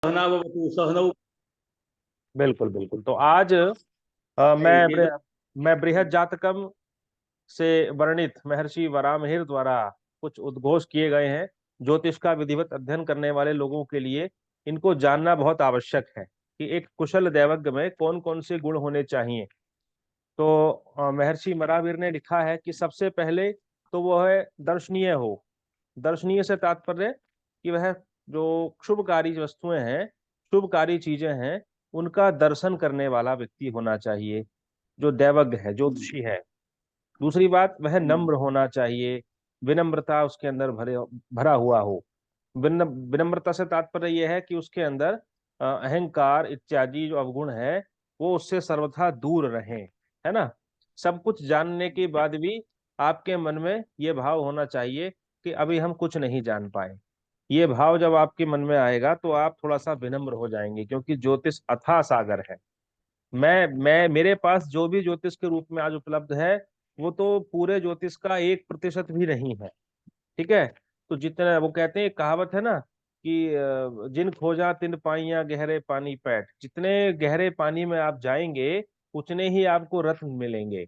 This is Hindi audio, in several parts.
सहनावतु सहनौ। बिल्कुल बिल्कुल। तो आज मैं बृहद जातकम से वर्णित महर्षि वराहमिहिर द्वारा कुछ उद्घोष किए गए हैं। ज्योतिष का विधिवत अध्ययन करने वाले लोगों के लिए इनको जानना बहुत आवश्यक है कि एक कुशल दैवज्ञ में कौन कौन से गुण होने चाहिए। तो महर्षि वराहमिहिर ने लिखा है कि सबसे पहले तो वो है दर्शनीय हो। दर्शनीय से तात्पर्य कि वह जो शुभकारी वस्तुएं हैं, शुभकारी चीजें हैं, उनका दर्शन करने वाला व्यक्ति होना चाहिए, जो दैवज्ञ है, ज्योतिषी है। दूसरी बात, वह नम्र होना चाहिए, विनम्रता उसके अंदर भरा हुआ हो। विनम्रता से तात्पर्य यह है कि उसके अंदर अहंकार इत्यादि जो अवगुण है वो उससे सर्वथा दूर रहे, है ना। सब कुछ जानने के बाद भी आपके मन में ये भाव होना चाहिए कि अभी हम कुछ नहीं जान पाए। ये भाव जब आपके मन में आएगा तो आप थोड़ा सा विनम्र हो जाएंगे, क्योंकि ज्योतिष अथाह सागर है। मैं मेरे पास जो भी ज्योतिष के रूप में आज उपलब्ध है वो तो पूरे ज्योतिष का 1% भी नहीं है। ठीक है। तो जितना वो कहते हैं, एक कहावत है ना कि जिन खोजा तिन पाइया गहरे पानी पैठ। जितने गहरे पानी में आप जाएंगे उतने ही आपको रत्न मिलेंगे।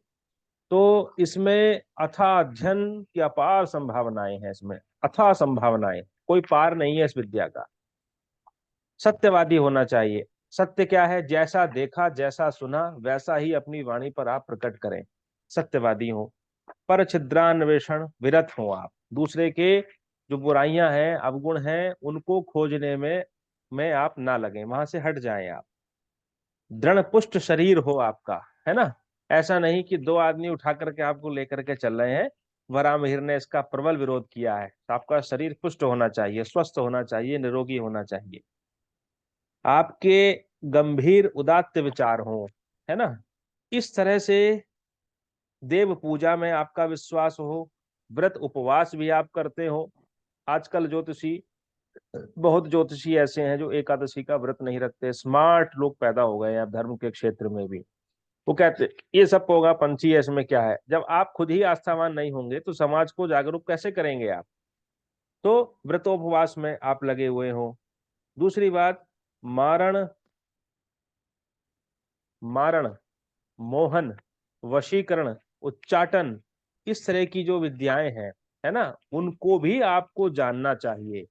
तो इसमें अथाह अध्ययन की अपार संभावनाएं हैं। इसमें अथाह संभावनाएं, कोई पार नहीं है इस विद्या का। सत्यवादी होना चाहिए। सत्य क्या है? जैसा देखा जैसा सुना वैसा ही अपनी वाणी पर आप प्रकट करें। सत्यवादी हो। पर छिद्रान्वेषण विरत हो आप। दूसरे के जो बुराइयां हैं, अवगुण हैं, उनको खोजने में आप ना लगे, वहां से हट जाएं आप। दृढ़ पुष्ट शरीर हो आपका, है ना। ऐसा नहीं कि दो आदमी उठा करके आपको लेकर के चल रहे हैं। वराहमिहिर ने इसका प्रबल विरोध किया है। तो आपका शरीर पुष्ट होना चाहिए, स्वस्थ होना चाहिए, निरोगी होना चाहिए। आपके गंभीर उदात्त विचार हो, है ना। इस तरह से देव पूजा में आपका विश्वास हो। व्रत उपवास भी आप करते हो। आजकल ज्योतिषी, बहुत ज्योतिषी ऐसे हैं जो एकादशी का व्रत नहीं रखते। स्मार्ट लोग पैदा हो गए हैं अब धर्म के क्षेत्र में भी। वो कहते ये सब होगा पंछी है, इसमें क्या है। जब आप खुद ही आस्थावान नहीं होंगे तो समाज को जागरूक कैसे करेंगे आप। तो व्रतोपवास में आप लगे हुए हो। दूसरी बात, मारण, मारण, मोहन, वशीकरण, उच्चाटन, इस तरह की जो विद्याएं हैं, है ना, उनको भी आपको जानना चाहिए।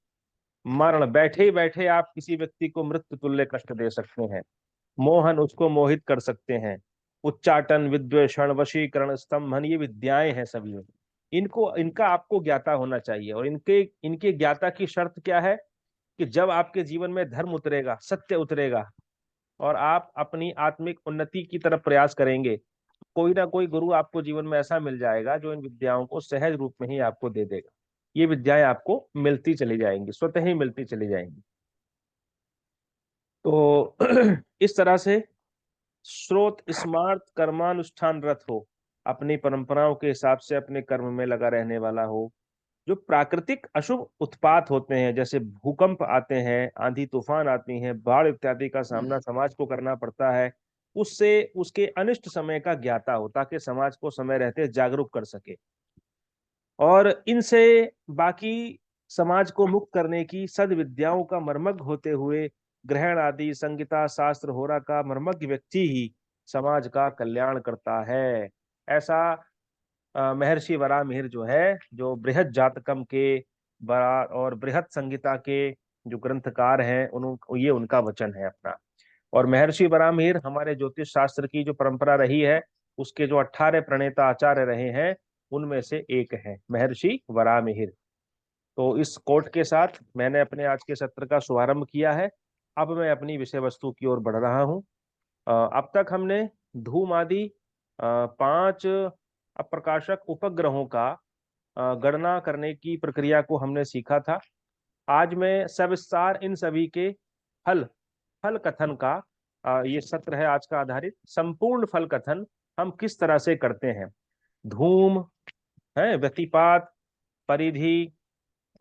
मरण, बैठे ही बैठे आप किसी व्यक्ति को मृत्यु तुल्य कष्ट दे सकते हैं। मोहन, उसको मोहित कर सकते हैं। उच्चाटन, विद्वेषण, वशीकरण, स्तंभन, ये विद्याएं हैं सभी। इनको, इनका आपको ज्ञाता होना चाहिए। और इनके इनके ज्ञाता की शर्त क्या है कि जब आपके जीवन में धर्म उतरेगा, सत्य उतरेगा, और आप अपनी आत्मिक उन्नति की तरफ प्रयास करेंगे, कोई ना कोई गुरु आपको जीवन में ऐसा मिल जाएगा जो इन विद्याओं को सहज रूप में ही आपको दे देगा। ये विद्याएं आपको मिलती चली जाएंगी, स्वतः ही मिलती चली जाएंगी। तो इस तरह से स्रोत स्मार्त कर्मानुष्ठान रत हो, अपनी परंपराओं के हिसाब से अपने कर्म में लगा रहने वाला हो। जो प्राकृतिक अशुभ उत्पात होते हैं, जैसे भूकंप आते हैं, आंधी तूफान आती हैं, बाढ़ इत्यादि का सामना समाज को करना पड़ता है, उससे उसके अनिष्ट समय का ज्ञाता हो, ताकि समाज को समय रहते जागरूक कर सके। और इनसे बाकी समाज को मुक्त करने की सद्विद्याओं का मर्मज्ञ होते हुए ग्रहण आदि संगीता शास्त्र होरा का मर्मज्ञ व्यक्ति ही समाज का कल्याण करता है। ऐसा महर्षि वराहमिहिर जो है, जो बृहद जातकम के बड़ा और बृहद संगीता के जो ग्रंथकार हैं, उन ये उनका वचन है अपना। और महर्षि वराहमिहिर हमारे ज्योतिष शास्त्र की जो परंपरा रही है, उसके जो 18 प्रणेता आचार्य रहे हैं, उनमें से एक है महर्षि वराहमिहिर। तो इस कोट के साथ मैंने अपने आज के सत्र का शुभारंभ किया है। अब मैं अपनी विषय वस्तु की ओर बढ़ रहा हूँ। अब तक हमने धूम आदि 5 अप्रकाशक उपग्रहों का गणना करने की प्रक्रिया को हमने सीखा था। आज मैं सविस्तार इन सभी के फल फल कथन का, ये सत्र है आज का आधारित। संपूर्ण फल कथन हम किस तरह से करते हैं। धूम है, व्यतिपात, परिधि,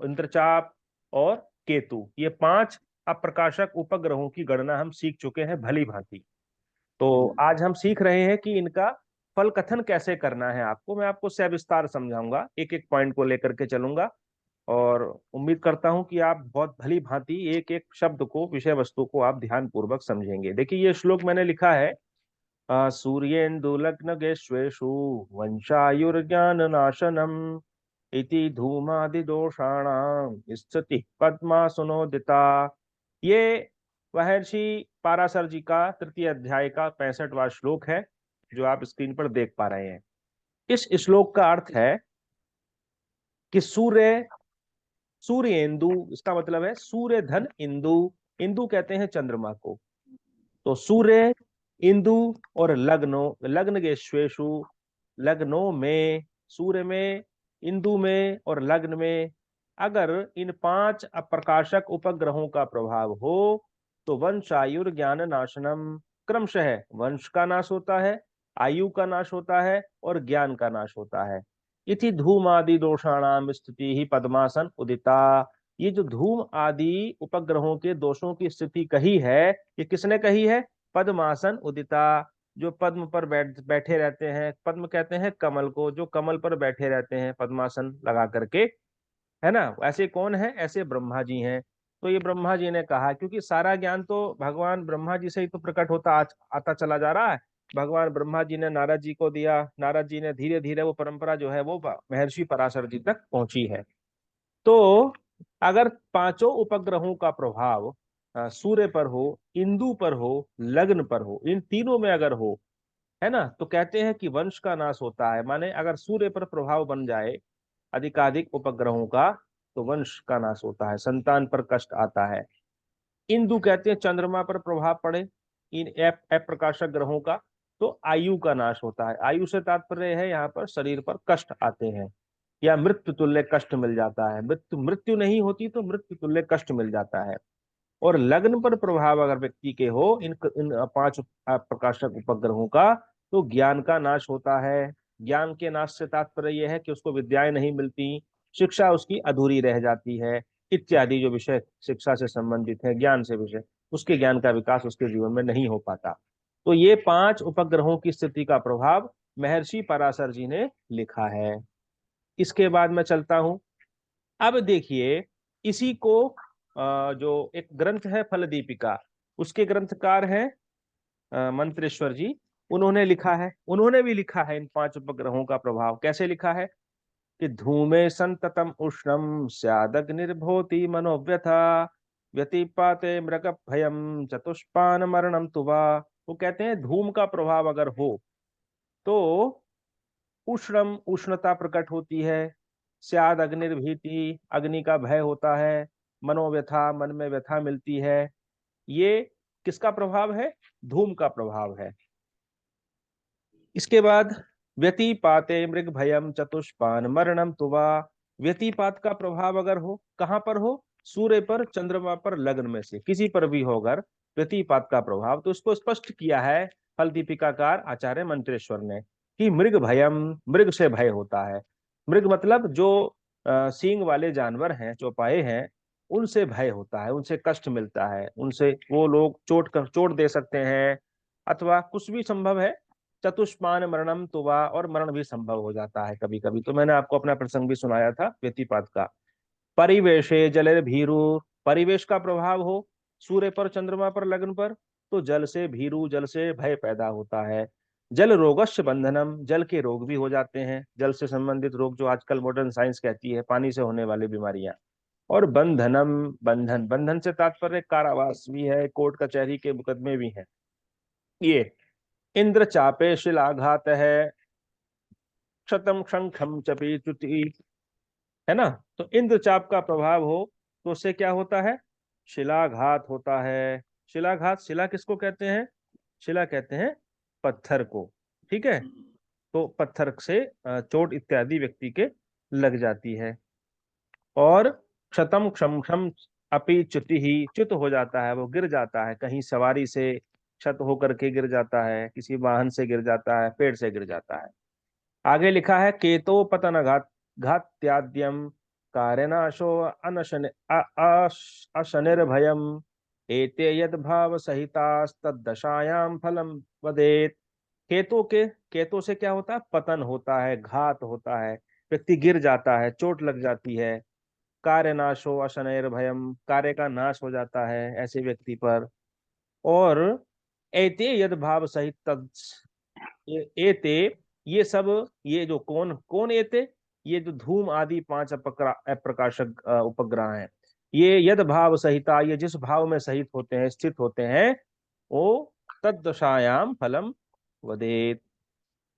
इंद्रचाप और केतु, ये 5 अप्रकाशक उपग्रहों की गणना हम सीख चुके हैं भली भांति। तो आज हम सीख रहे हैं कि इनका फल कथन कैसे करना है। आपको मैं आपको सविस्तार समझाऊंगा, एक एक पॉइंट को लेकर के चलूंगा। और उम्मीद करता हूं कि आप बहुत भली भांति एक एक शब्द को, विषय वस्तु को आप ध्यान पूर्वक समझेंगे। देखिए ये श्लोक मैंने लिखा है, सूर्येन्दुलग्नगेष्वेषु वंशायुर्ज्ञान नाशनम इति धूमादिदोषाणाम स्थिति पद्मासुनोदिता। ये महर्षि पाराशर जी का तृतीय अध्याय का 65वां श्लोक है, जो आप स्क्रीन पर देख पा रहे हैं। इस श्लोक का अर्थ है कि सूर्य इंदु, इसका मतलब है सूर्य धन इंदु। इंदु कहते हैं चंद्रमा को। तो सूर्य, इंदु और लग्नो, लग्न के श्वेशु, लग्नों में, सूर्य में, इंदु में और लग्न में अगर इन 5 अप्रकाशक उपग्रहों का प्रभाव हो तो वंश आयुर ज्ञान नाशनम, क्रमशः वंश का नाश होता है, आयु का नाश होता है और ज्ञान का नाश होता है। इति धूम आदि दोषाणाम स्थिति ही पद्मासन उदिता। ये जो धूम आदि उपग्रहों के दोषों की स्थिति कही है, ये किसने कही है? पद्मासन उदिता, जो पद्म पर बैठे रहते हैं। पद्म कहते हैं कमल को, जो कमल पर बैठे रहते हैं पद्मासन लगा करके, है ना। ऐसे कौन है? ऐसे ब्रह्मा जी हैं। तो ये ब्रह्मा जी ने कहा, क्योंकि सारा ज्ञान तो भगवान ब्रह्मा जी से ही तो प्रकट होता आता चला जा रहा है। भगवान ब्रह्मा जी ने नारद जी को दिया, नारद जी ने धीरे धीरे वो परंपरा जो है वो महर्षि पराशर जी तक पहुंची है। तो अगर 5 उपग्रहों का प्रभाव सूर्य पर हो, इंदु पर हो, लग्न पर हो, इन तीनों में अगर हो, है ना, तो कहते हैं कि वंश का नाश होता है। माने अगर सूर्य पर प्रभाव बन जाए अधिकाधिक उपग्रहों का, तो वंश का नाश होता है, संतान पर कष्ट आता है। इंदु कहते हैं चंद्रमा पर प्रभाव पड़े इन अप्रकाशक ग्रहों का, तो आयु का नाश होता है। आयु से तात्पर्य है यहाँ पर शरीर पर कष्ट आते हैं या मृत्यु तुल्य कष्ट मिल जाता है। मृत्यु मृत्यु नहीं होती तो मृत्यु तुल्य कष्ट मिल जाता है। और लग्न पर प्रभाव अगर व्यक्ति के हो इन 5 प्रकाशक उपग्रहों का, तो ज्ञान का नाश होता है। ज्ञान के नाश से तात्पर्य यह है कि उसको विद्याएं नहीं मिलती, शिक्षा उसकी अधूरी रह जाती है, इत्यादि जो विषय शिक्षा से संबंधित है, ज्ञान से विषय, उसके ज्ञान का विकास उसके जीवन में नहीं हो पाता। तो ये 5 उपग्रहों की स्थिति का प्रभाव महर्षि पराशर जी ने लिखा है। इसके बाद मैं चलता हूं। अब देखिए, इसी को जो एक ग्रंथ है फल दीपिका, उसके ग्रंथकार हैं मंत्रेश्वर जी। उन्होंने लिखा है, उन्होंने भी लिखा है इन 5 उपग्रहों का प्रभाव। कैसे लिखा है कि धूमे संततम उष्णम स्यादग्निर्भोति मनोव्यथा व्यतिपाते मृग भयम चतुष्पान मरणम तुवा। वो कहते हैं धूम का प्रभाव अगर हो तो उष्णम, उष्णता प्रकट होती है, स्याद अग्निर्भीति, अग्नि का भय होता है, मनोव्यथा, मन में व्यथा मिलती है। ये किसका प्रभाव है? धूम का प्रभाव है। इसके बाद व्यतिपाते मृग भयम चतुष्पान मरणम तुवा। व्यतिपात का प्रभाव अगर हो, कहां पर हो? सूर्य पर, चंद्रमा पर, लग्न में से किसी पर भी हो अगर व्यतिपात का प्रभाव, तो इसको स्पष्ट किया है फल दीपिकाकार आचार्य मंत्रेश्वर ने कि मृग भयम, मृग से भय होता है। मृग मतलब जो सींग वाले जानवर हैं, चौपाए हैं, उनसे भय होता है, उनसे कष्ट मिलता है, उनसे वो लोग चोट दे सकते हैं, अथवा कुछ भी संभव है। चतुष्पान मरणम तुवा, और मरण भी संभव हो जाता है कभी कभी। तो मैंने आपको अपना प्रसंग भी सुनाया था व्यतिपात का। परिवेशे जले भीरु, परिवेश का प्रभाव हो सूर्य पर, चंद्रमा पर, लग्न पर, तो जल से भीरु, जल से भय पैदा होता है। जल रोगस्य बंधनम, जल के रोग भी हो जाते हैं, जल से संबंधित रोग जो आजकल मॉडर्न साइंस कहती है पानी से होने वाली बीमारियां। और बंधनम, बंधन, बंधन से तात्पर्य कारावास भी है, कोर्ट कचहरी के मुकदमे भी हैं ये। इंद्र चापे शिलाघात है, क्षतम शंखम चपी च्युति, है ना। तो इंद्र चाप का प्रभाव हो तो उससे क्या होता है? शिलाघात होता है। शिलाघात, शिला किसको कहते हैं? शिला कहते हैं पत्थर को, ठीक है। तो पत्थर से चोट इत्यादि व्यक्ति के लग जाती है। और क्षतम क्षम क्षम अपि च्युति ही, च्युत हो जाता है, वो गिर जाता है, कहीं सवारी से क्षत होकर के गिर जाता है, किसी वाहन से गिर जाता है, पेड़ से गिर जाता है। आगे लिखा है केतो पतन घात घात्याद्यम कारणाशो अनशन अशनिर्भयम एते यद भाव सहितास्तदशायाम फलम वदेत। केतु से क्या होता है? पतन होता है, घात होता है, व्यक्ति गिर जाता है, चोट लग जाती है। कार्य नाशो अशनैर भयम, कार्य का नाश हो जाता है ऐसे व्यक्ति पर। और एते यद भाव सहित तद, एते, ये सब, ये जो कौन कौन एते, ये जो धूम आदि पांच अप्रकाशक उपग्रह हैं, ये यद भाव सहिता, ये जिस भाव में सहित होते हैं, स्थित होते हैं, वो तद फलम वदेत।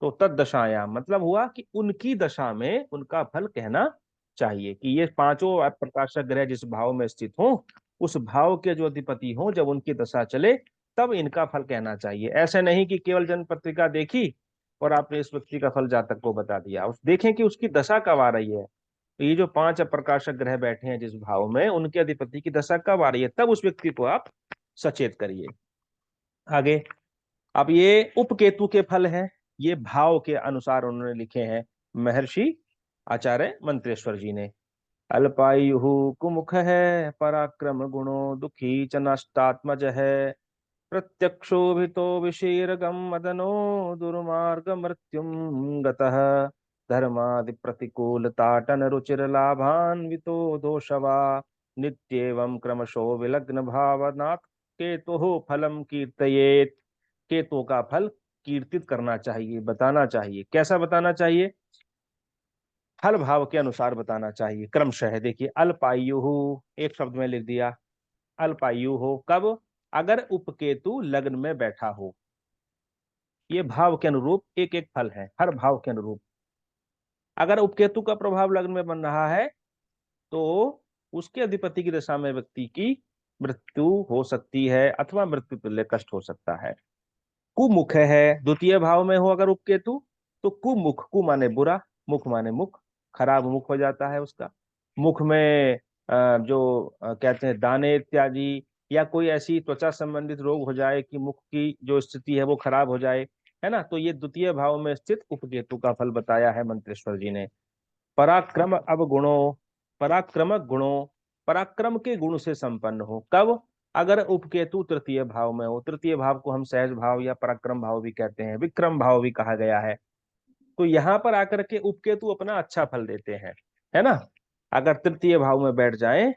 तो तद दशायाम मतलब हुआ कि उनकी दशा में उनका फल कहना चाहिए, कि ये पांचों प्रकाशक ग्रह जिस भाव में स्थित हो, उस भाव के जो अधिपति हो, जब उनकी दशा चले तब इनका फल कहना चाहिए। ऐसे नहीं कि केवल जन्म पत्रिका देखी और आपने इस व्यक्ति का फल जातक को बता दिया, उस देखें कि उसकी दशा कब आ रही है। तो ये जो पांच प्रकाशक ग्रह बैठे हैं जिस भाव में, उनके अधिपति की दशा कब आ रही है, तब उस व्यक्ति को आप सचेत करिए। आगे, अब ये उपकेतु के फल हैं, ये भाव के अनुसार उन्होंने लिखे हैं महर्षि आचार्य मंत्रेश्वर जी ने। अल्पायु कुमुख है, पराक्रम गुणो दुखी च नष्टात्मज है, प्रत्यक्षोभितो विशीर्गम मदनो दुर्मार्ग मृत्युम गतः, धर्मादि प्रतिकूलताटन रुचिर लाभान्वितो दोषवा, नित्येवं क्रमशो विलग्न भावनात् केतुः फलम कीर्तयेत्। केतु का फल कीर्तित करना चाहिए, बताना चाहिए। कैसा बताना चाहिए? फल भाव के अनुसार बताना चाहिए क्रमशः। देखिए, अल्पायु, एक शब्द में लिख दिया, अल्पायु हो कब? अगर उपकेतु लग्न में बैठा हो। ये भाव के अनुरूप एक एक फल है, हर भाव के अनुरूप। अगर उपकेतु का प्रभाव लग्न में बन रहा है तो उसके अधिपति की दशा में व्यक्ति की मृत्यु हो सकती है, अथवा मृत्यु तुल्य कष्ट हो सकता है। कुमुख है, द्वितीय भाव में हो अगर उपकेतु, तो कुमुख, कु माने बुरा, मुख माने मुख, खराब मुख हो जाता है उसका। मुख में जो कहते हैं दाने इत्यादि, या कोई ऐसी त्वचा संबंधित रोग हो जाए कि मुख की जो स्थिति है वो खराब हो जाए, है ना। तो ये द्वितीय भाव में स्थित उपकेतु का फल बताया है मंत्रेश्वर जी ने। पराक्रम अवगुणों, पराक्रम गुणों, पराक्रम के गुण से संपन्न हो कब? अगर उपकेतु तृतीय भाव में हो। तृतीय भाव को हम सहज भाव या पराक्रम भाव भी कहते हैं, विक्रम भाव भी कहा गया है। तो यहाँ पर आकर के उपकेतु अपना अच्छा फल देते हैं, है ना। अगर तृतीय भाव में बैठ जाए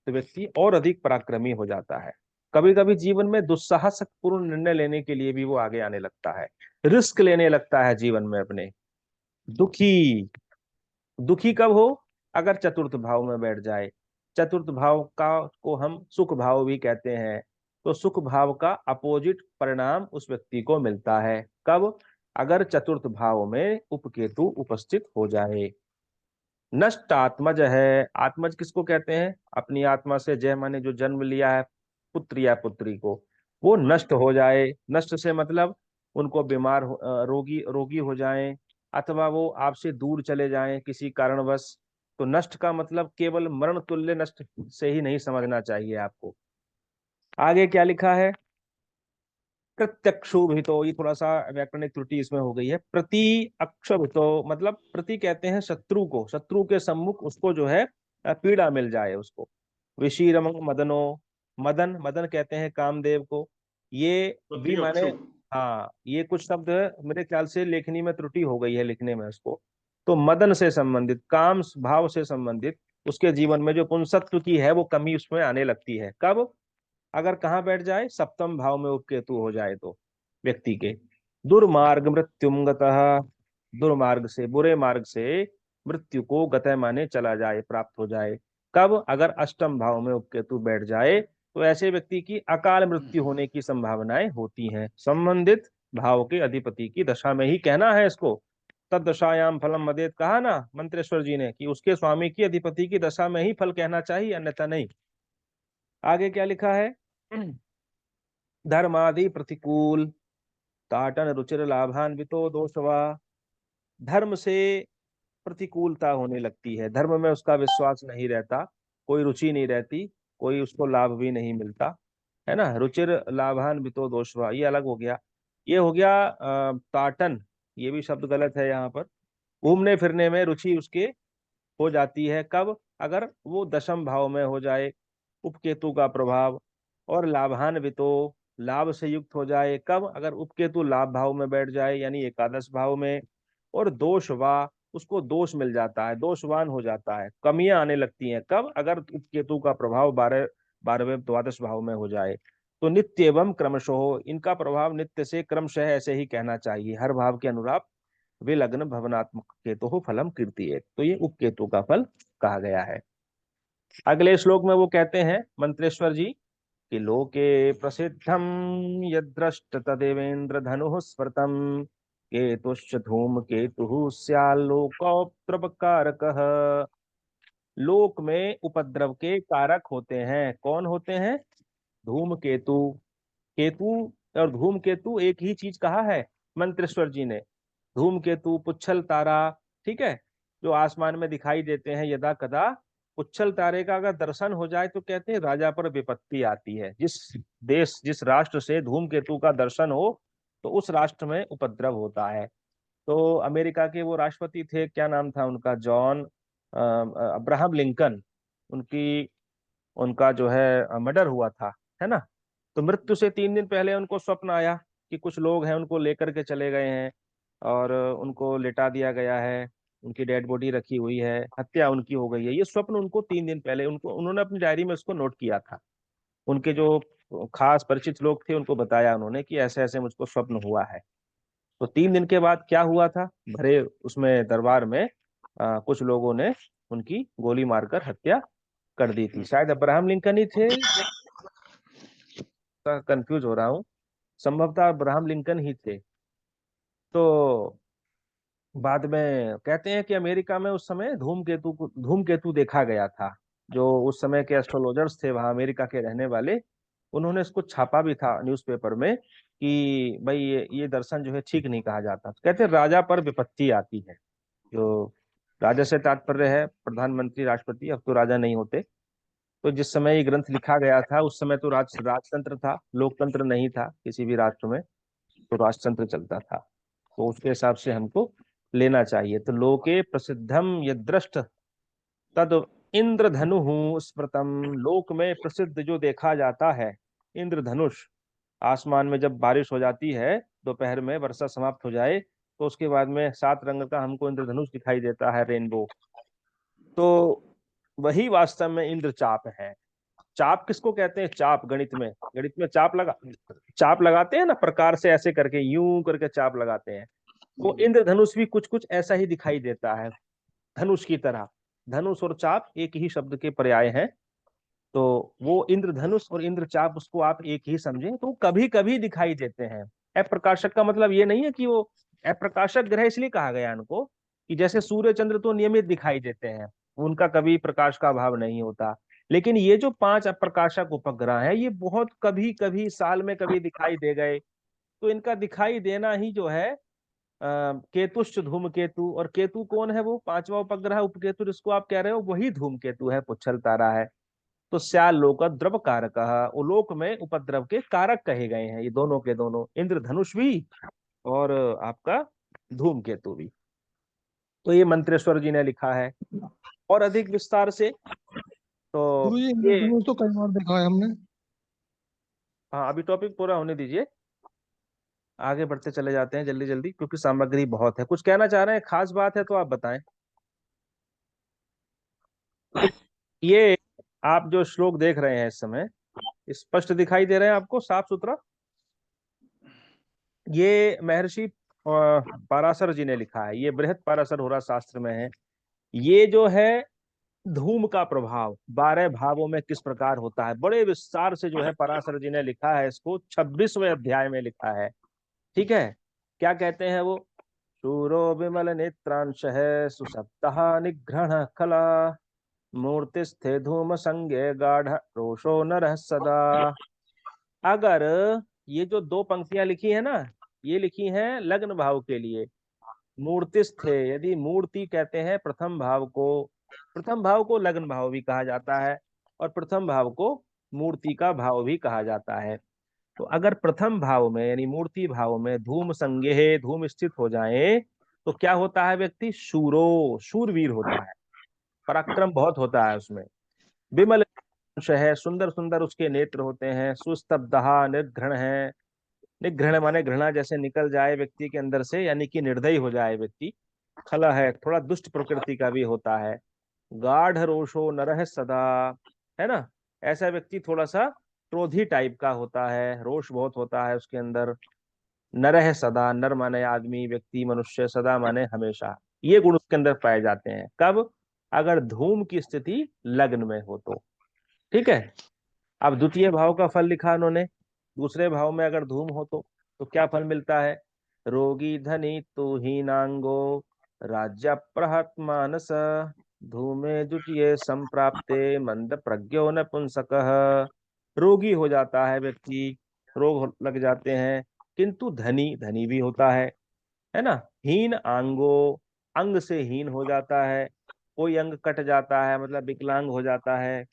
तो व्यक्ति और अधिक पराक्रमी हो जाता है। कभी कभी जीवन में दुस्साहसपूर्ण निर्णय लेने के लिए भी वो आगे आने लगता है, रिस्क लेने लगता है जीवन में अपने। दुखी, दुखी कब हो? अगर चतुर्थ भाव में बैठ जाए। चतुर्थ भाव का को हम सुख भाव भी कहते हैं। तो सुख भाव का अपोजिट परिणाम उस व्यक्ति को मिलता है कब? अगर चतुर्थ भाव में उपकेतु उपस्थित हो जाए। नष्ट आत्मज है, आत्मज किसको कहते हैं? अपनी आत्मा से जय माने जो जन्म लिया है पुत्र या पुत्री को, वो नष्ट हो जाए। नष्ट से मतलब उनको बीमार रोगी रोगी हो जाएं, अथवा वो आपसे दूर चले जाएं किसी कारणवश। तो नष्ट का मतलब केवल मरण तुल्य नष्ट से ही नहीं समझना चाहिए आपको। आगे क्या लिखा है? प्रत्यक्षोभितो, ये थोड़ा सा व्याकरणिक त्रुटि इसमें हो गई है। प्रति अक्षभितो मतलब प्रति कहते हैं शत्रु को, शत्रु के सम्मुख उसको जो है पीड़ा मिल जाए उसको। विशीरम मदनो, मदन, मदन कहते हैं कामदेव को। ये भी माने, हाँ, ये कुछ शब्द मेरे ख्याल से लेखनी में त्रुटि हो गई है लिखने में उसको। तो मदन से संबंधित, काम भाव से संबंधित उसके जीवन में जो पुंसत्व की है वो कमी उसमें आने लगती है कब? अगर कहाँ बैठ जाए? सप्तम भाव में उपकेतु हो जाए तो व्यक्ति के। दुर्मार्ग मृत्युम गतः, दुर्मार्ग से, बुरे मार्ग से मृत्यु को गतः माने चला जाए, प्राप्त हो जाए। कब? अगर अष्टम भाव में उपकेतु बैठ जाए तो ऐसे व्यक्ति की अकाल मृत्यु होने की संभावनाएं होती हैं। संबंधित भाव के अधिपति की दशा में ही कहना है इसको। तद दशायाम फलम मदेत, कहा ना मंत्रेश्वर जी ने कि उसके स्वामी की, अधिपति की दशा में ही फल कहना चाहिए, अन्यथा नहीं। आगे क्या लिखा है? धर्मादि प्रतिकूल ताटन रुचिर लाभान्वितो दोषवा, धर्म से प्रतिकूलता होने लगती है, धर्म में उसका विश्वास नहीं रहता, कोई रुचि नहीं रहती, कोई उसको लाभ भी नहीं मिलता, है ना। रुचिर लाभान्वितो दोषवा, ये अलग हो गया। ये हो गया ताटन, ये भी शब्द गलत है यहाँ पर। घूमने फिरने में रुचि उसके हो जाती है कब? अगर वो दशम भाव में हो जाए, उपकेतु का प्रभाव। और लाभान्वितो, लाभ से युक्त हो जाए कब? अगर उपकेतु लाभ भाव में बैठ जाए, यानी एकादश भाव में। और दोष वा, उसको दोष मिल जाता है, दोषवान हो जाता है, कमियां आने लगती हैं। कब? अगर केतु का प्रभाव 12वें द्वादश भाव में हो जाए। तो नित्य एवं क्रमशः, इनका प्रभाव नित्य से क्रमशः, ऐसे ही कहना चाहिए, हर भाव के अनुराग वे लग्न भवनात्मक केतु हो फलम कीर्ति है। तो ये उपकेतु का फल कहा गया है। अगले श्लोक में वो कहते हैं मंत्रेश्वर जी कि लोके प्रसिद्धम यद्रष्ट तदेवेन्द्र धनु स्मृतम केतुश्च धूम केतु स्याल्लोकोपद्रवकारकः। लोक में उपद्रव के कारक होते हैं। कौन होते हैं? धूम केतु। केतु और धूम केतु एक ही चीज कहा है मंत्रेश्वर जी ने। धूम केतु, पुच्छल तारा, ठीक है, जो आसमान में दिखाई देते हैं यदा कदा। पुच्छल तारे का अगर दर्शन हो जाए तो कहते हैं राजा पर विपत्ति आती है। जिस देश, जिस राष्ट्र से धूम केतु का दर्शन हो तो उस राष्ट्र में उपद्रव होता है। तो अमेरिका के वो राष्ट्रपति थे, क्या नाम था उनका, जॉन अब्राहम लिंकन। उनकी उनका जो है मर्डर हुआ था, है ना। तो मृत्यु से 3 दिन पहले उनको स्वप्न आया कि कुछ लोग हैं उनको लेकर के चले गए हैं और उनको लिटा दिया गया है, उनकी डेड बॉडी रखी हुई है, हत्या उनकी हो गई है। ये स्वप्न उनको 3 दिन पहले, उनको, उन्होंने अपनी डायरी में उसको नोट किया था। उनके जो खास परिचित लोग थे उनको बताया उन्होंने कि ऐसे ऐसे मुझको स्वप्न हुआ है। तो 3 दिन के बाद क्या हुआ था, भरे उसमें दरबार में कुछ लोगों ने उनकी गोली मारकर हत्या कर दी थी। शायद अब्राहम लिंकन ही थे, कंफ्यूज हो रहा हूँ, संभवतः अब्राहम लिंकन ही थे। तो बाद में कहते हैं कि अमेरिका में उस समय धूमकेतु देखा गया था। जो उस समय के एस्ट्रोलॉजर्स थे वहां अमेरिका के रहने वाले, उन्होंने इसको छापा भी था न्यूज़पेपर में कि भाई ये दर्शन जो है ठीक नहीं कहा जाता। तो कहते हैं राजा पर विपत्ति आती है। जो राजा से तात्पर्य है प्रधानमंत्री, राष्ट्रपति, अब तो राजा नहीं होते। तो जिस समय ये ग्रंथ लिखा गया था उस समय तो राजतंत्र था, लोकतंत्र नहीं था किसी भी राष्ट्र में, तो राजतंत्र चलता था। तो उसके हिसाब से हमको लेना चाहिए। तो लोके प्रसिद्धम यदृष्ट तद इंद्रधनु स्मृतम। लोक में प्रसिद्ध जो देखा जाता है इंद्रधनुष। आसमान में जब बारिश हो जाती है, दोपहर में वर्षा समाप्त हो जाए तो उसके बाद में 7 रंग का हमको इंद्रधनुष दिखाई देता है, रेनबो। तो वही वास्तव में इंद्रचाप है। चाप किसको कहते हैं? चाप, गणित में चाप लगाते हैं ना, प्रकार से ऐसे करके यूं करके चाप लगाते हैं। तो इंद्रधनुष भी कुछ कुछ ऐसा ही दिखाई देता है, धनुष की तरह। धनुष और चाप एक ही शब्द के पर्याय हैं। तो वो इंद्रधनुष और इंद्रचाप, उसको आप एक ही समझें। तो कभी कभी दिखाई देते हैं। अप्रकाशक का मतलब ये नहीं है कि वो अप्रकाशक ग्रह, इसलिए कहा गया इनको कि जैसे सूर्य चंद्र तो नियमित दिखाई देते हैं, उनका कभी प्रकाश का अभाव नहीं होता। लेकिन ये जो 5 अप्रकाशक उपग्रह हैं, ये बहुत कभी कभी साल में कभी दिखाई दे गए। तो इनका दिखाई देना ही जो है केतुश्च धूमकेतु। और केतु कौन है? वो 5वां उपग्रह उपकेतु जिसको आप कह रहे हो, वही धूमकेतु है, पुच्छल तारा है। तो श्याल लोक द्रव कारक, उलोक में उपद्रव के कारक कहे गए हैं ये दोनों के दोनों, इंद्रधनुष भी और आपका धूमकेतु भी। तो ये मंत्रेश्वर जी ने लिखा है और अधिक विस्तार से। तो गुरु जी, ये, इंद्रधनुष तो कई बार देखा है हमने। हाँ, अभी टॉपिक पूरा होने दीजिए, आगे बढ़ते चले जाते हैं जल्दी जल्दी, क्योंकि सामग्री बहुत है। कुछ कहना चाह रहे हैं, खास बात है तो आप बताएं। ये आप जो श्लोक देख रहे हैं इस समय, स्पष्ट दिखाई दे रहे हैं आपको, साफ सुथरा? ये महर्षि पाराशर जी ने लिखा है, ये बृहद पाराशर होरा शास्त्र में है। ये जो है धूम का प्रभाव 12 भावों में किस प्रकार होता है, बड़े विस्तार से जो है पराशर जी ने लिखा है इसको, 26वें अध्याय में लिखा है। ठीक है, क्या कहते हैं वो? शूरो विमल नेत्रांश है सुसप्तः निग्रहण कला मूर्तिस्थे धूम संज्ञे गाढ़ रोषो नरः सदा। अगर ये जो 2 पंक्तियां लिखी है ना, ये लिखी हैं लग्न भाव के लिए। मूर्तिस्थे, यदि मूर्ति कहते हैं प्रथम भाव को, प्रथम भाव को लग्न भाव भी कहा जाता है और प्रथम भाव को मूर्ति का भाव भी कहा जाता है। तो अगर प्रथम भाव में यानी मूर्ति भाव में धूम संज्ञे, धूम स्थित हो जाए तो क्या होता है? व्यक्ति शूरो, शूरवीर होता है, पराक्रम बहुत होता है उसमें। विमल अंश है, सुंदर सुंदर उसके नेत्र होते हैं। सुस्तब्धहा, निर्घृण है। निग्रहण माने घृणा जैसे निकल जाए व्यक्ति के अंदर से, यानी कि निर्दयी हो जाए व्यक्ति। खला है, थोड़ा दुष्ट प्रकृति का भी होता है। गाढ़ रोषो नरः सदा, है ना, ऐसा व्यक्ति थोड़ा सा क्रोधी टाइप का होता है, रोष बहुत होता है उसके अंदर। नरः सदा, नर माने आदमी, व्यक्ति, मनुष्य, सदा माने हमेशा, ये गुण उसके अंदर पाए जाते हैं। कब? अगर धूम की स्थिति लग्न में हो तो। ठीक है। अब द्वितीय भाव का फल लिखा उन्होंने, दूसरे भाव में अगर धूम हो तो क्या फल मिलता है? रोगी धनी तू हीनांगो राज्य प्रहत मानस, धूमे द्वितीय संप्राप्ते मंद प्रज्ञो नपुंसकः। रोगी हो जाता है व्यक्ति, रोग लग जाते हैं, किंतु धनी धनी भी होता है ना। हीन आंगो, अंग से हीन हो जाता है, कोई अंग कट जाता है मतलब विकलांग हो जाता है।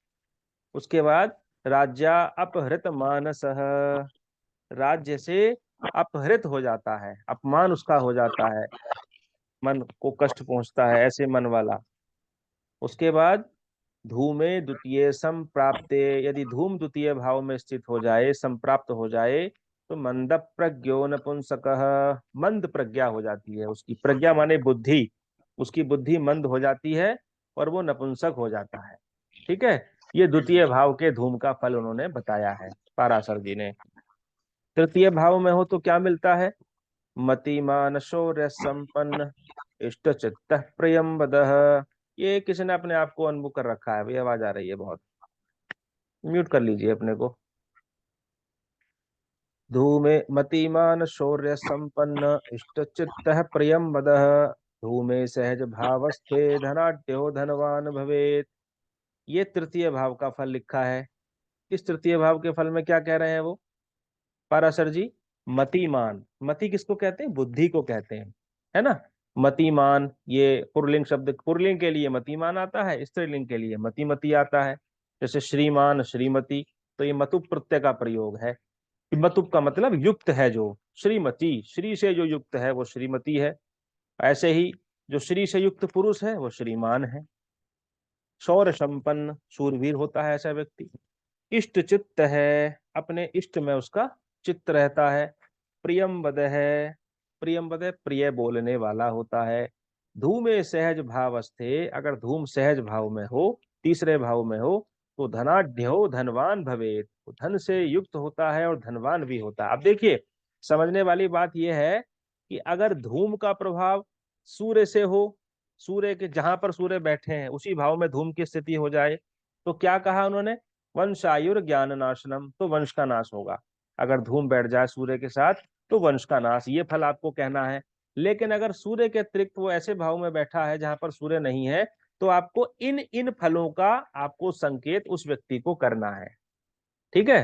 उसके बाद राज्या अपहृत मानसः, राज्य से अपहृत हो जाता है, अपमान उसका हो जाता है, मन को कष्ट पहुंचता है, ऐसे मन वाला। उसके बाद धूमे द्वितीय संप्राप्ते, यदि धूम द्वितीय भाव में स्थित हो जाए, संप्राप्त हो जाए, तो मंद प्रज्ञो नपुंसकः, मंद प्रज्ञा हो जाती है उसकी, प्रज्ञा माने बुद्धि, उसकी बुद्धि मंद हो जाती है और वो नपुंसक हो जाता है। ठीक है। ये द्वितीय भाव के धूम का फल उन्होंने बताया है पाराशर जी ने। तृतीय भाव में हो तो क्या मिलता है? मतिमान शौर्य संपन्न इष्ट चित्त प्रियम वदः। ये किसी ने अपने आप को अनमुख कर रखा है, भाई आवाज आ रही है बहुत, म्यूट कर लीजिए अपने को। धूमे मतिमान शौर्य संपन्न इष्ट चित्त प्रियम वदः, धूमे सहज भावस्थे धनाढ्यो धनवान भवेत। ये तृतीय भाव का फल लिखा है। इस तृतीय भाव के फल में क्या कह रहे हैं वो पाराशर जी? मतिमान, मति किसको कहते हैं? बुद्धि को कहते हैं, है ना। मतिमान, ये पुल्लिंग शब्द, पुल्लिंग के लिए मतिमान आता है, स्त्रीलिंग के लिए मतिमती आता है। जैसे श्रीमान, श्रीमती, तो ये मतुप प्रत्यय का प्रयोग है। कि मतुप का मतलब युक्त है जो, श्रीमती, श्री से जो युक्त है वो श्रीमती है। ऐसे ही जो श्री से युक्त पुरुष है वो श्रीमान है। शौर्य संपन्न, शूरवीर होता है ऐसा व्यक्ति। इष्ट चित्त है, अपने इष्ट में उसका चित्त रहता है। प्रियम वद है, प्रियम वद है, प्रिय बोलने वाला होता है। धूमे सहज भावस्थे, अगर धूम सहज भाव में हो, तीसरे भाव में हो, तो धनाढ्यो धनवान भवेत, तो धन से युक्त होता है और धनवान भी होता है। अब देखिए, समझने वाली बात यह है कि अगर धूम का प्रभाव सूर्य से हो, सूर्य के जहां पर सूर्य बैठे हैं उसी भाव में धूम की स्थिति हो जाए, तो क्या कहा उन्होंने? वंशायुर ज्ञान नाशनम, तो वंश का नाश होगा। अगर धूम बैठ जाए सूर्य के साथ तो वंश का नाश, ये फल आपको कहना है। लेकिन अगर सूर्य के अतिरिक्त वो ऐसे भाव में बैठा है जहां पर सूर्य नहीं है, तो आपको इन इन फलों का आपको संकेत उस व्यक्ति को करना है। ठीक है।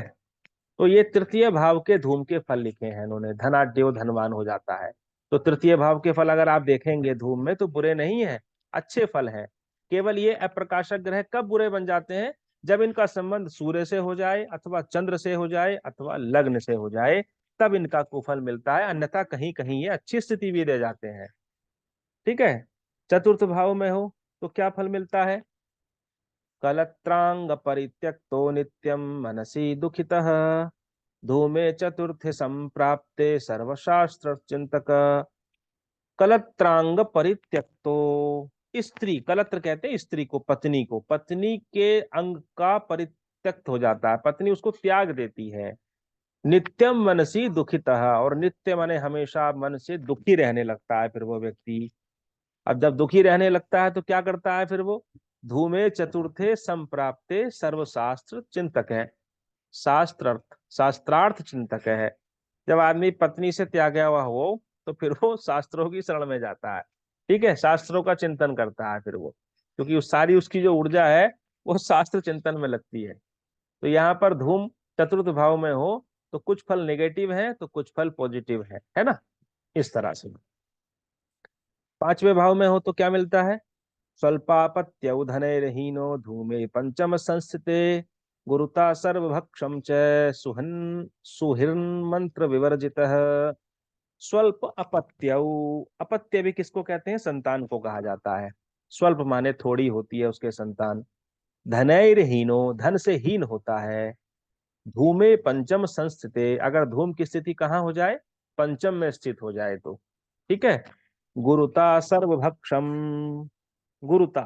तो ये तृतीय भाव के धूम के फल लिखे हैं इन्होंने, धनाढ्यो धनवान हो जाता है। तो तृतीय भाव के फल अगर आप देखेंगे धूम में तो बुरे नहीं है, अच्छे फल हैं। केवल ये अप्रकाशक ग्रह कब बुरे बन जाते हैं? जब इनका संबंध सूर्य से हो जाए, अथवा चंद्र से हो जाए, अथवा लग्न से हो जाए, तब इनका कुफल मिलता है, अन्यथा कहीं कहीं ये अच्छी स्थिति भी दे जाते हैं। ठीक है। चतुर्थ भाव में हो तो क्या फल मिलता है? कलत्रांग परित्यक्तो नित्यम मनसी दुखितः, धूमे चतुर्थ संप्राप्ते सर्वशास्त्र चिंतक। कलत्रांग परित्यक्तो, स्त्री, कलत्र कहते हैं स्त्री को, पत्नी को, पत्नी के अंग का परित्यक्त हो जाता है, पत्नी उसको त्याग देती है। नित्यम मनसी दुखितः, और नित्य माने हमेशा मन से दुखी रहने लगता है फिर वो व्यक्ति। अब जब दुखी रहने लगता है तो क्या करता है फिर वो? धूमे चतुर्थे संप्राप्ते सर्वशास्त्र चिंतक है, शास्त्रार्थ, शास्त्रार्थ चिंतक है। जब आदमी पत्नी से त्यागा हुआ हो तो फिर वो शास्त्रों की शरण में जाता है। ठीक है, शास्त्रों का चिंतन करता है फिर वो, क्योंकि उस सारी उसकी जो ऊर्जा है वो शास्त्र चिंतन में लगती है। तो यहाँ पर धूम चतुर्थ भाव में हो तो कुछ फल नेगेटिव है तो कुछ फल पॉजिटिव है ना, इस तरह से। पांचवें भाव में हो तो क्या मिलता है? स्वल्पापत्य धनैर्हीनो धूमे पंचम संस्थिते, गुरुता सर्वभक्षम च सुहन सुहिर्न मंत्र विवर्जितः। स्वल्प अपत्य, अपत्य भी किसको कहते हैं? संतान को कहा जाता है। स्वल्प माने थोड़ी होती है उसके संतान। धनैर्हीनो, धन से हीन होता है। धूमे पंचम संस्थिते, अगर धूम की स्थिति कहाँ हो जाए? पंचम में स्थित हो जाए तो। ठीक है। गुरुता सर्वभक्षम। गुरुता,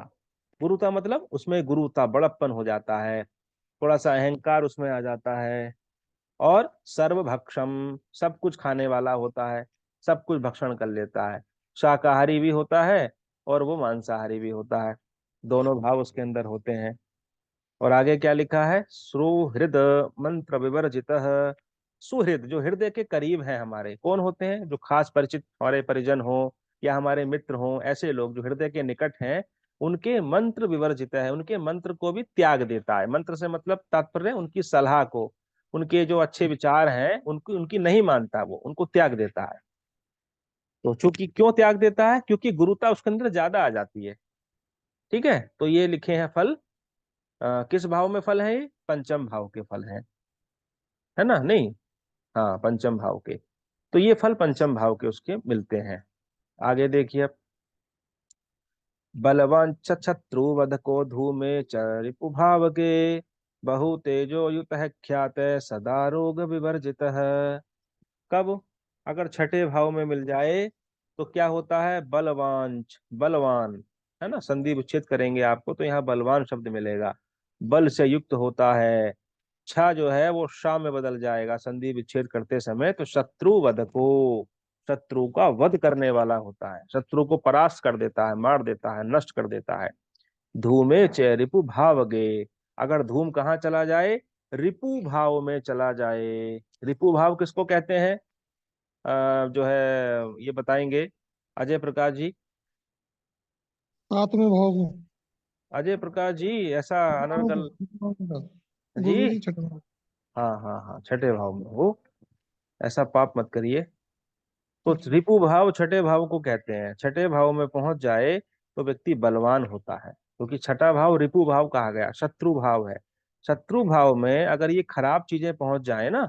गुरुता मतलब उसमें गुरुता बड़प्पन हो जाता है, थोड़ा सा अहंकार उसमें आ जाता है। और सर्वभक्षम, सब कुछ खाने वाला होता है, सब कुछ भक्षण कर लेता है, शाकाहारी भी होता है और वो मांसाहारी भी होता है, दोनों भाव उसके अंदर होते हैं। और आगे क्या लिखा है, सुहृद मंत्र विवर्जित। सुहृद, जो हृदय के करीब है हमारे, कौन होते हैं, जो खास परिचित हमारे परिजन हो या हमारे मित्र हो, ऐसे लोग जो हृदय के निकट हैं, उनके मंत्र विवर्जित है, उनके मंत्र को भी त्याग देता है। मंत्र से मतलब तात्पर्य उनकी सलाह को, उनके जो अच्छे विचार हैं उनकी उनकी नहीं मानता, वो उनको त्याग देता है। तो चूंकि क्यों त्याग देता है, क्योंकि गुरुता उसके अंदर ज्यादा आ जाती है। ठीक है, तो ये लिखे हैं फल। किस भाव में फल है ये, पंचम भाव के फल हैं, है ना, नहीं, हाँ पंचम भाव के। तो ये फल पंचम भाव के उसके मिलते हैं। आगे देखिए अब, बलवान शत्रु वध को धूमे च रिपु भाव के, बहु तेजो युत है ख्यात सदा रोग विवर्जित है। कब, अगर छठे भाव में मिल जाए तो क्या होता है, बलवान, बलवान, है ना, संधि विच्छेद करेंगे आपको तो यहाँ बलवान शब्द मिलेगा, बल से युक्त होता है। छा जो है वो शा में बदल जाएगा संधि विच्छेद करते समय, तो शत्रु वध को, शत्रु का वध करने वाला होता है, शत्रु को परास्त कर देता है, मार देता है, नष्ट कर देता है। धूमे च रिपु भावगे, अगर धूम कहाँ चला जाए, रिपु भाव में चला जाए। रिपु भाव किसको कहते हैं, जो है ये बताएंगे अजय प्रकाश जी। सातवें भाव को। अजय प्रकाश जी, ऐसा अनर्गल जी, गुरु जी छठे भाव। हाँ हाँ हाँ, छठे भाव में हो, ऐसा पाप मत करिए। तो रिपु भाव छठे भाव को कहते हैं, छठे भाव में पहुंच जाए तो व्यक्ति बलवान होता है, क्योंकि छठा भाव रिपु भाव कहा गया, शत्रु भाव है। शत्रु भाव में अगर ये खराब चीजें पहुंच जाए ना,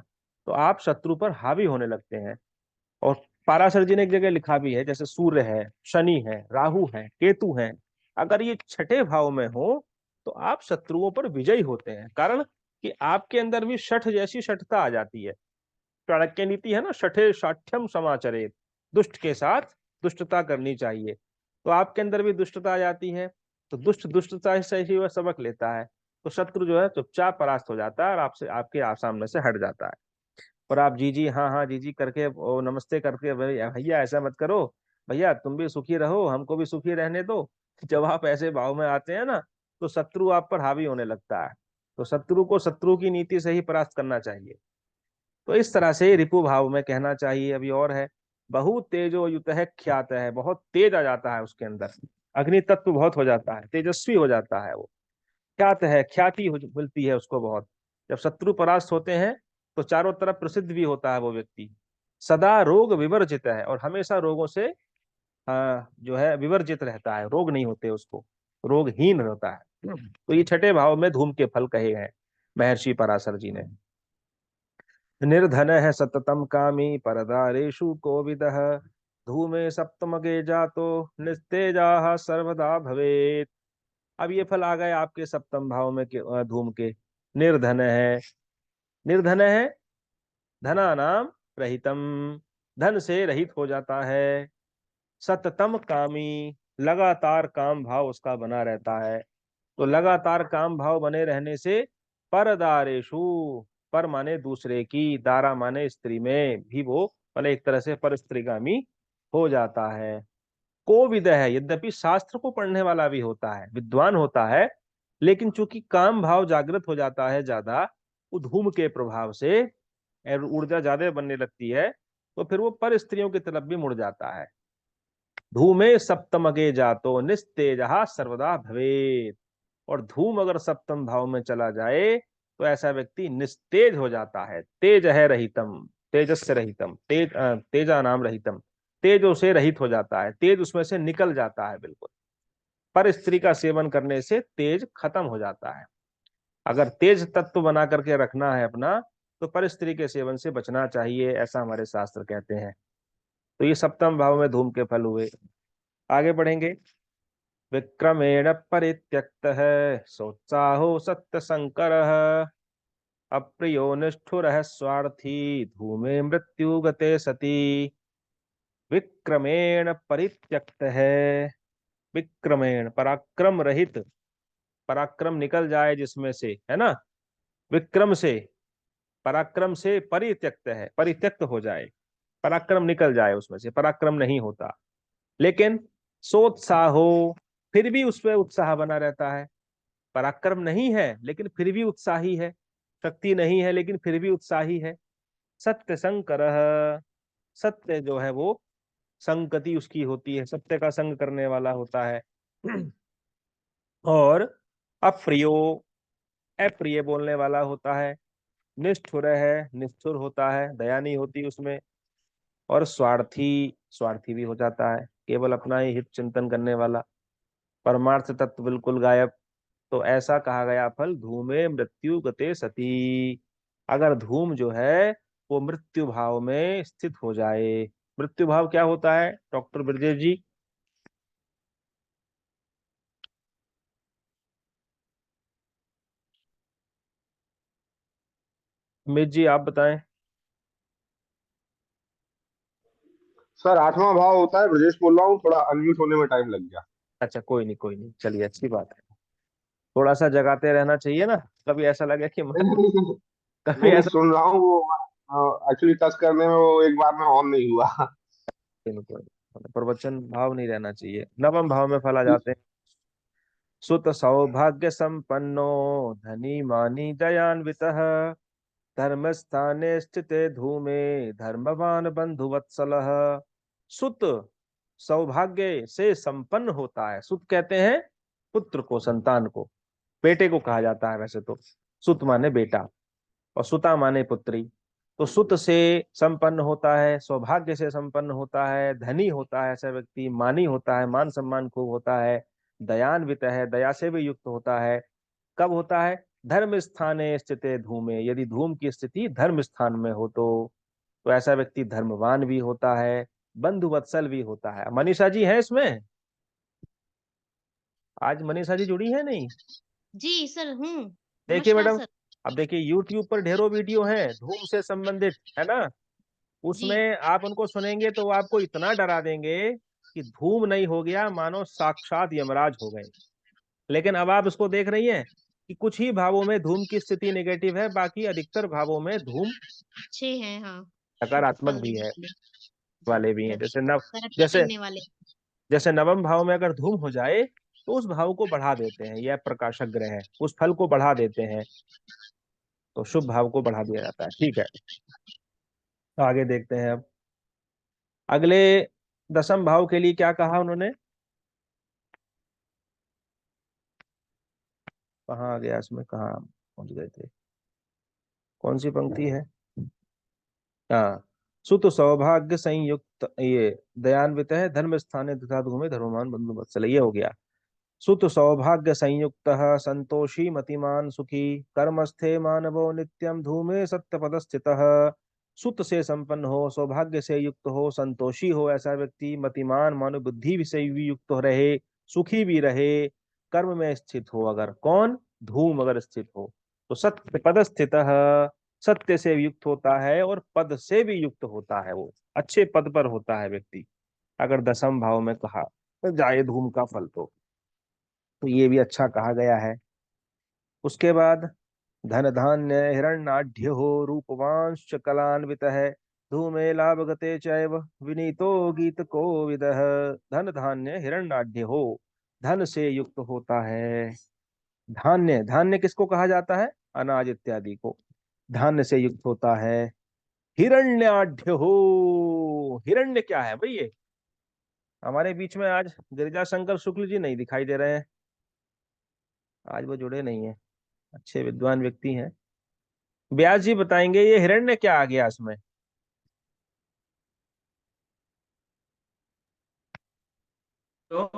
तो आप शत्रु पर हावी होने लगते हैं। और पाराशर जी ने एक जगह लिखा भी है, जैसे सूर्य है, शनि है, राहु है, केतु है, अगर ये छठे भाव में हो तो आप शत्रुओं पर विजयी होते हैं। कारण कि आपके अंदर भी शठ जैसी शठता आ जाती है। चाणक्य नीति है ना, शठे शाठ्यम समाचरे, दुष्ट के साथ दुष्टता करनी चाहिए। तो आपके अंदर भी दुष्टता आ जाती है, तो दुष्ट दुष्टता से ही वह सबक लेता है। तो शत्रु जो है चुपचाप परास्त हो जाता है और आपसे आपके सामने से हट जाता है। और आप जी जी हाँ हाँ जी जी करके ओ नमस्ते करके, भैया भैया ऐसा मत करो, भैया तुम भी सुखी रहो, हमको भी सुखी रहने दो, जब आप ऐसे भाव में आते हैं ना, तो शत्रु आप पर हावी होने लगता है। तो शत्रु को शत्रु की नीति से ही परास्त करना चाहिए। तो इस तरह से रिपु भाव में कहना चाहिए। अभी और है, बहु तेजो युत है ख्यात है, बहुत तेज आ जाता है उसके अंदर, अग्नि तत्व बहुत हो जाता है, तेजस्वी हो जाता है वो। ख्यात है, ख्याति मिलती है उसको बहुत। जब शत्रु परास्त होते हैं तो चारों तरफ प्रसिद्ध भी होता है वो व्यक्ति। सदा रोग विवर्जित है, और हमेशा रोगों से जो है विवर्जित रहता है, रोग नहीं होते उसको, रोगहीन रहता है। तो ये छठे भाव में धूम के फल कहे हैं महर्षि पराशर जी ने। निर्धन है सततम कामी परदारेषु कोविदः, धूमे सप्तमगे जातो निस्तेजाः सर्वदा भवेत्। अब ये फल आ गए आपके सप्तम भाव में धूम के। निर्धन है, निर्धन है, धना नाम रहितम, धन से रहित हो जाता है। सततम कामी, लगातार काम भाव उसका बना रहता है। तो लगातार काम भाव बने रहने से परदारेशु, पर माने दूसरे की, दारा माने स्त्री में भी वो मतलब एक तरह से पर स्त्रीगामी हो जाता है। कोविद है, यद्यपि शास्त्र को पढ़ने वाला भी होता है, विद्वान होता है, लेकिन चूंकि काम भाव जागृत हो जाता है ज्यादा, धूम के प्रभाव से और ऊर्जा ज्यादा बनने लगती है, तो फिर वो पर स्त्रियों की तरफ भी मुड़ जाता है। धूमे सप्तमगे जातो निस्तेजः सर्वदा भवेत्। और धूम अगर सप्तम भाव में चला जाए तो ऐसा व्यक्ति निस्तेज हो जाता है। तेज है रहितम, तेजस्य रहितम, तेजा नाम रहितम, तेजो से रहित हो जाता है, तेज उसमें से निकल जाता है बिल्कुल। पर स्त्री का सेवन करने से तेज खत्म हो जाता है। अगर तेज तत्व बना करके रखना है अपना, तो पर स्त्री के सेवन से बचना चाहिए, ऐसा हमारे शास्त्र कहते हैं। तो ये सप्तम भाव में धूम के फल हुए। आगे बढ़ेंगे। विक्रमेण परित्यक्त है सोत्साहो सत्य संकर, अप्रियो निष्ठुर स्वार्थी धूमे मृत्यु गते सती। विक्रमेण परित्यक्त है। विक्रमेण पराक्रम रहित, पराक्रम निकल जाए जिसमें से, है ना, विक्रम से, पराक्रम से परित्यक्त है, परित्यक्त हो जाए, पराक्रम निकल जाए उसमें से, पराक्रम नहीं होता। लेकिन सोत्साह हो, फिर भी उसमें उत्साह बना रहता है। पराक्रम नहीं है लेकिन फिर भी उत्साही है, शक्ति नहीं है लेकिन फिर भी उत्साही है। सत्य संकर, सत्य जो है वो संगति उसकी होती है, सत्य का संग करने वाला होता है। और अप्रियो, अप्रिय बोलने वाला होता है। निष्ठुर है, निष्ठुर होता है, दया नहीं होती उसमें। और स्वार्थी, स्वार्थी भी हो जाता है, केवल अपना ही हित चिंतन करने वाला, परमार्थ तत्व बिल्कुल गायब। तो ऐसा कहा गया फल धूमे मृत्यु गते सती। अगर धूम जो है वो मृत्यु भाव में स्थित हो जाए। मृत्यु भाव क्या होता है डॉक्टर ब्रजेश जी? अमित जी आप बताएं। सर 8वां भाव होता है, ब्रजेश बोल रहा हूँ, थोड़ा अनम्यूट होने में टाइम लग गया। अच्छा कोई नहीं, कोई नहीं, चलिए अच्छी बात है। थोड़ा सा जगाते रहना चाहिए ना, कभी ऐसा लगे कि नहीं मतलब, नहीं नहीं, कभी नहीं नहीं, ऐसा। सुन रहा हूँ वो एक्चुअली टच करने में वो एक बार में ऑन नहीं हुआ। कोई नहीं, कोई नहीं, प्रवचन भाव नहीं रहना चाहिए, नवम भाव में फल आ जाते हैं। सुत सौभाग्य संपन्नो, धनी मानी दयान्वितः, धर्म स्थाने स्थिते धूमे, धर्मवान बंधु वत्सलः। सुत सौभाग्य से संपन्न होता है, सुत कहते हैं पुत्र को, संतान को, बेटे को कहा जाता है वैसे तो। सुत माने बेटा और सुता माने पुत्री। तो सुत से संपन्न होता है, सौभाग्य से संपन्न होता है, धनी होता है ऐसा व्यक्ति, मानी होता है, मान सम्मान खूब होता है, दयान्वित है, दया से भी युक्त होता है। कब होता है? धर्म स्थाने स्थिते धूमे, यदि धूम की स्थिति धर्म स्थान में हो तो ऐसा व्यक्ति धर्मवान भी होता है, बंधु वत्सल भी होता है। मनीषा जी है इसमें? आज मनीषा जी जुड़ी है नहीं? जी सर हूँ। देखिए नमस्कार मैडम, सर। अब देखिए यूट्यूब पर ढेरों वीडियो हैं धूम से संबंधित, है ना। जी। उसमें आप उनको सुनेंगे तो वो आपको इतना डरा देंगे कि धूम नहीं हो गया मानो साक्षात यमराज हो गए। लेकिन अब आप इसको देख रही हैं कि कुछ ही भावों में धूम की स्थिति नेगेटिव है, बाकी अधिकतर भावों में धूम अच्छे हैं हाँ। सकारात्मक फल भी देने है, वाले। जी। वाले भी हैं। तरक्की तरक्की जैसे करने वाले। जैसे नवम भाव में अगर धूम हो जाए तो उस भाव को बढ़ा देते हैं, यह प्रकाशक ग्रह है, उस फल को बढ़ा देते हैं। तो शुभ भाव को बढ़ा दिया जाता है, ठीक है। तो आगे देखते हैं अब अगले दसम भाव के लिए क्या कहा उन्होंने। कहाँ आ गया इसमें, कहाँ पहुंच गए थे, कौन सी पंक्ति है? हाँ, सुत सौभाग्य संयुक्त ये दयान्वित है, धर्म स्थाने तथा धूमे धर्ममान बंधु वत्सल, ये हो गया। सुत सौभाग्य संयुक्त संतोषी मतिमान सुखी, कर्मस्थे मानवो नित्यम धूमे सत्यपद स्थित। सुत से संपन्न हो, सौभाग्य से युक्त हो, संतोषी हो ऐसा व्यक्ति, मतिमान मानो बुद्धि से भी युक्त हो रहे, सुखी भी रहे, कर्म में स्थित हो। अगर कौन? धूम अगर स्थित हो तो सत्य पद स्थित, सत्य से युक्त होता है और पद से भी युक्त होता है, वो अच्छे पद पर होता है व्यक्ति अगर दसम भाव में कहा तो जाए धूम का फल तो ये भी अच्छा कहा गया है। उसके बाद धन धान्य हिरण्याढ्य हो, रूपवांश कलान्वित है, धूमे लाभ गते चैव, विनीतो गीत को विदः। धन धान्य हिरण्याढ्य हो, धन से युक्त होता है। धान्य, धान्य किसको कहा जाता है? अनाज इत्यादि को धान्य से युक्त होता है। हिरण्याढ्य हो, हिरण्य क्या है भाई ये? हमारे बीच में आज गिरिजा शंकर शुक्ल जी नहीं दिखाई दे रहे हैं, आज वो जुड़े नहीं है, अच्छे विद्वान व्यक्ति हैं। व्यास जी बताएंगे ये हिरण्य क्या आ गया इसमें। तो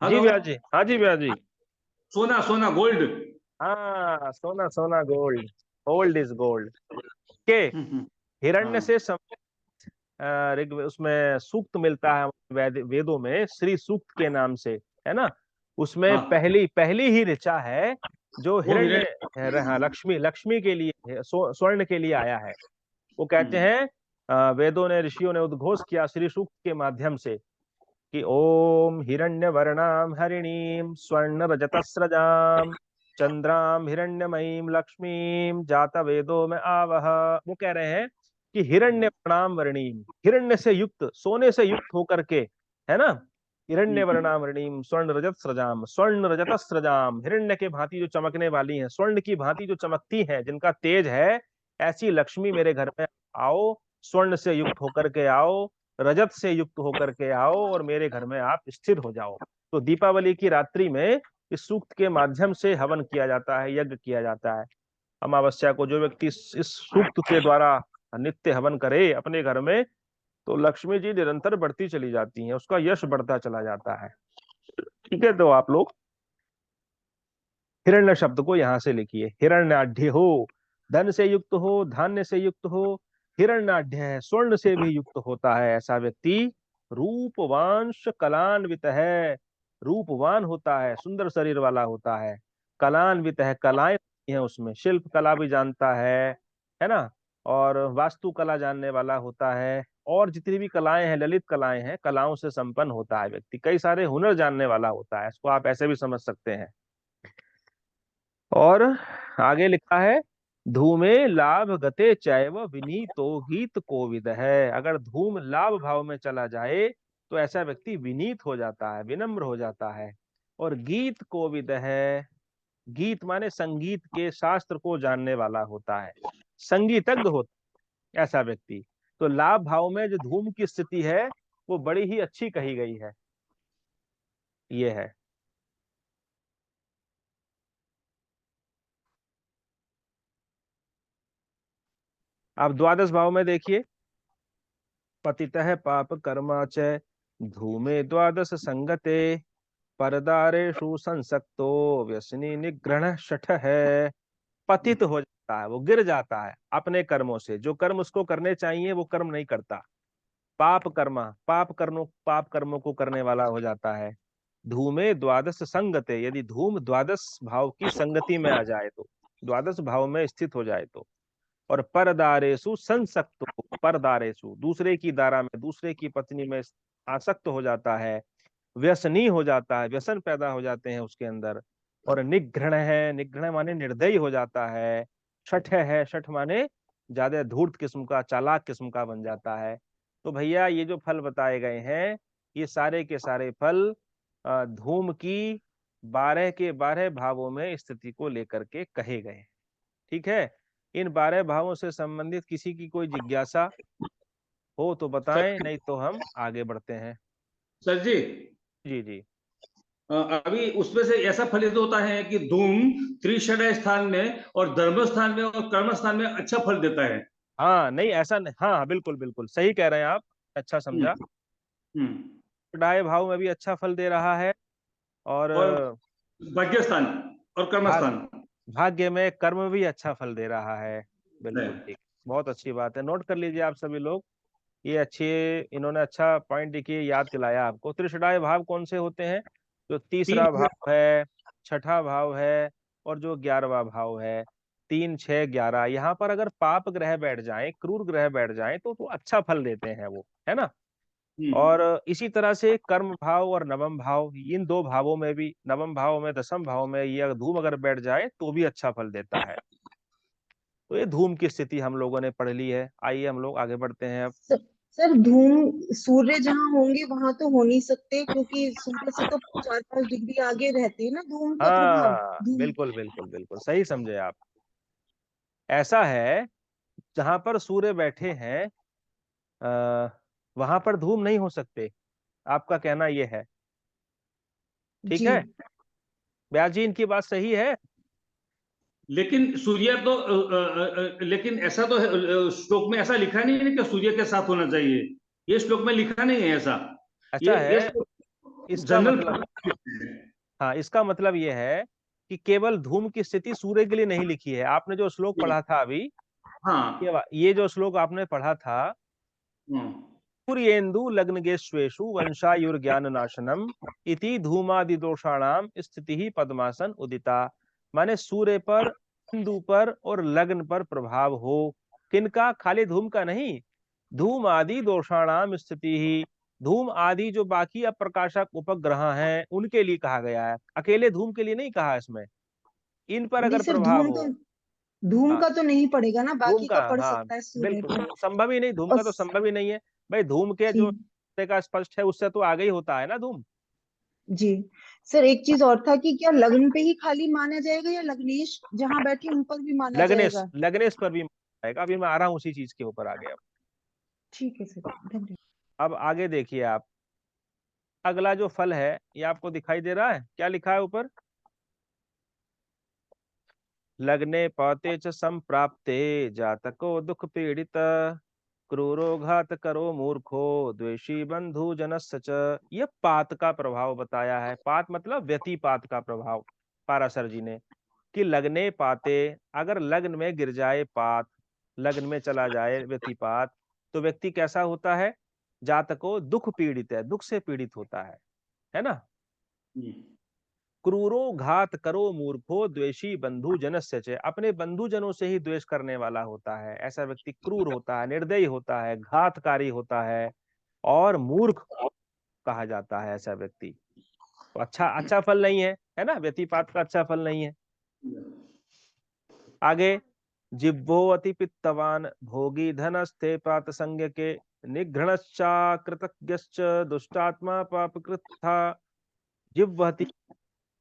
जी हेलो। व्यास जी, हाँ जी व्यास जी। सोना सोना गोल्ड। हाँ, सोना सोना गोल्ड, ओल्ड इज गोल्ड के हिरण्य हाँ से ऋग उसमें सूक्त मिलता है, वेदों में श्री सूक्त के नाम से, है ना। उसमें हाँ पहली पहली ही ऋचा है जो वो हिरण्य, हिरण। हाँ, लक्ष्मी, लक्ष्मी के लिए, स्वर्ण के लिए आया है। वो कहते हैं वेदों ने, ऋषियों ने उद्घोष किया श्री सूक्त के माध्यम से कि ओम हिरण्यवर्णाम हरिणीम स्वर्ण रजतस्रजाम चंद्राम हिरण्यमयीम लक्ष्मीम जाता वेदो में आवह। वो कह रहे हैं कि हिरण्यवर्णाम वर्णीम, हिरण्य से युक्त, सोने से युक्त होकर के, है ना, हिरण्य वर्णाम वर्णीम स्वर्ण रजत स्रजाम, स्वर्ण रजत स्रजाम, हिरण्य के भांति जो चमकने वाली हैं, स्वर्ण की भांति जो चमकती हैं, जिनका तेज है, ऐसी लक्ष्मी मेरे घर में आओ, स्वर्ण से युक्त होकर के आओ, रजत से युक्त होकर के आओ और मेरे घर में आप स्थिर हो जाओ। तो दीपावली की रात्रि में इस सूक्त के माध्यम से हवन किया जाता है, यज्ञ किया जाता है। अमावस्या को जो व्यक्ति इस सूक्त के द्वारा नित्य हवन करे अपने घर में, तो लक्ष्मी जी निरंतर बढ़ती चली जाती हैं, उसका यश बढ़ता चला जाता है। ठीक है, तो आप लोग हिरण्य शब्द को यहां से लिखिए, हिरण्याढ्य हो, धन से युक्त हो, धान्य से युक्त हो, हिरण्याढ्य है, स्वर्ण से भी युक्त होता है ऐसा व्यक्ति, रूपवांश कलान्वित है, रूपवान होता है, सुंदर शरीर वाला होता है, कलान्वित है, कलाएं हैं उसमें, शिल्प कला भी जानता है ना, और वास्तु कला जानने वाला होता है, और जितनी भी कलाएं हैं, ललित कलाएं हैं, कलाओं से संपन्न होता है व्यक्ति, कई सारे हुनर जानने वाला होता है, इसको आप ऐसे भी समझ सकते हैं। और आगे लिखा है धूमे लाभ गते चैव विनीतो गीत कोविद है। अगर धूम लाभ भाव में चला जाए तो ऐसा व्यक्ति विनीत हो जाता है, विनम्र हो जाता है। और गीत कोविद है, गीत माने संगीत के शास्त्र को जानने वाला होता है, संगीतज्ञ होता है ऐसा व्यक्ति। तो लाभ भाव में जो धूम की स्थिति है वो बड़ी ही अच्छी कही गई है, ये है। आप द्वादश भाव में देखिए, पतितः पाप कर्मा च धूमे द्वादश संगते परदारेषु संसक्तो व्यसनी निग्रह शठ है। पतित हो जाता है, वो गिर जाता है अपने कर्मों से, जो कर्म उसको करने चाहिए वो कर्म नहीं करता। पाप कर्मा, पाप कर्मों को करने वाला हो जाता है। धूमे द्वादश संगते, यदि धूम द्वादश भाव की संगति में आ जाए तो, द्वादश भाव में स्थित हो जाए तो। और परदारेसु संसक्तो, परदारेसु दूसरे की दारा में, दूसरे की पत्नी में आसक्त हो जाता है, व्यसनी हो जाता है, व्यसन पैदा हो जाते हैं उसके अंदर। और निग्रह है, निग्रह माने निर्दयी हो जाता है। शठ है, शठ माने ज्यादा धूर्त किस्म का, चालाक किस्म का बन जाता है। तो भैया ये जो फल बताए गए हैं, ये सारे के सारे फल धूम की 12 के 12 भावों में स्थिति को लेकर के कहे गए। ठीक है, इन 12 भावों से संबंधित किसी की कोई जिज्ञासा हो तो बताएं, नहीं तो हम आगे बढ़ते हैं। सर जी, जी जी। अभी उसमें से ऐसा फलित होता है कि धूम त्रिषण स्थान में और धर्म स्थान में और कर्म स्थान में अच्छा फल देता है। हाँ नहीं, ऐसा नहीं, हाँ हाँ, बिल्कुल बिल्कुल सही कह रहे हैं आप, अच्छा समझा। हम्म। डाय भाव में भी अच्छा फल दे रहा है, और और भाग्य स्थान और कर्म भाग स्थान भाग्य में कर्म भी अच्छा फल दे रहा है। बिल्कुल ठीक, बहुत अच्छी बात है, नोट कर लीजिए आप सभी लोग, ये अच्छे, इन्होंने अच्छा पॉइंट देखिए याद दिलाया आपको। त्रिषडाय भाव कौन से होते हैं? जो तीसरा तीन। भाव है, छठा भाव है, और जो 11वां भाव है। 3, 6, 11, यहाँ पर अगर पाप ग्रह बैठ जाएं, क्रूर ग्रह बैठ जाएं तो अच्छा फल देते हैं वो, है ना। और इसी तरह से कर्म भाव और नवम भाव, इन दो भावों में भी, नवम भाव में, दसम भाव में ये धूम अगर बैठ जाए तो भी अच्छा फल देता है। तो ये धूम की स्थिति हम लोगों ने पढ़ ली है, आइए हम लोग आगे बढ़ते हैं अब। सर धूम सूर्य जहाँ होंगे वहां तो हो नहीं सकते, क्योंकि सूर्य से तो 4-5 डिग्री आगे रहते हैं ना धूम का प्रभाव। हाँ धूम बिल्कुल बिल्कुल बिल्कुल सही समझे आप। ऐसा है, जहां पर सूर्य बैठे हैं वहां पर धूम नहीं हो सकते, आपका कहना यह है, ठीक जी। है। ब्यास जी इनकी बात सही है। लेकिन सूर्य तो लेकिन ऐसा तो श्लोक में ऐसा लिखा नहीं है कि सूर्य के साथ होना चाहिए। ये श्लोक में लिखा नहीं है ऐसा। अच्छा ये है, इसका जनरल। मतलब, हाँ इसका मतलब यह है कि केवल धूम की स्थिति सूर्य के लिए नहीं लिखी है। आपने जो श्लोक पढ़ा था अभी, हाँ। ये जो श्लोक आपने पढ़ा था, सूर्येन्दु लग्नगेश्वेषु वंशायुर्ज्ञान नाशनम इति धूमादि दोषाणाम स्थिति ही पद्मासन उदिता। माने सूर्य पर, इंदु पर और लग्न पर प्रभाव हो, किनका? खाली धूम का नहीं, धूम आदि दोषाणाम स्थिति ही, धूम आदि जो बाकी अप्रकाशक उपग्रह हैं उनके लिए कहा गया है, अकेले धूम के लिए नहीं कहा इसमें। इन पर नहीं अगर सर, प्रभाव हो, धूम हाँ, का तो नहीं पड़ेगा ना, धूम बाकी का, का पड़ हाँ सकता है सूर्य बिल्कुल पे। संभव ही नहीं, धूम और का तो संभव ही नहीं है भाई। धूम के जो जी का स्पष्ट है उससे तो आगे ही होता है ना धूम। जी सर, एक चीज और था कि क्या लग्न पे ही खाली माना जाएगा या लग्नेश जहां बैठे उन पर भी माना लग्नेश, जाएगा? लग्नेश पर भी आएगा, अभी मैं आ रहा हूँ उसी चीज के ऊपर आ गया। ठीक है सर, धन्यवाद। अब आगे देखिए आप, अगला जो फल है ये आपको दिखाई दे रहा है, क्या लिखा है ऊपर? लग्ने पाते च संप्राप्ते जातको दुख पीड़ित, क्रूरो घात करो मूर्खो द्वेषी बंधु जनस्य च। ये पात का प्रभाव बताया है, पात मतलब व्यतिपात का प्रभाव पाराशर जी ने, कि लगने पाते, अगर लग्न में गिर जाए पात, लग्न में चला जाए व्यतिपात, तो व्यक्ति कैसा होता है? जातको दुख पीड़ित है, दुख से पीड़ित होता है ना। क्रूरो घात करो मूर्खो द्वेषी बंधु जनस्य च, अपने बंधु जनों से ही द्वेष करने वाला होता है, ऐसा व्यक्ति क्रूर होता है, निर्दयी होता है, घातकारी होता है और मूर्ख कहा जाता है ऐसा व्यक्ति। तो अच्छा, अच्छा फल नहीं है ना, व्यतिपात का अच्छा फल नहीं है। आगे, जिह्वो अति पित्तवान भोगी धनस्थे पात संज्ञ के, निघ्रणश्चा कृतज्ञश्च दुष्टात्मा पापकृत था। जिह्वति,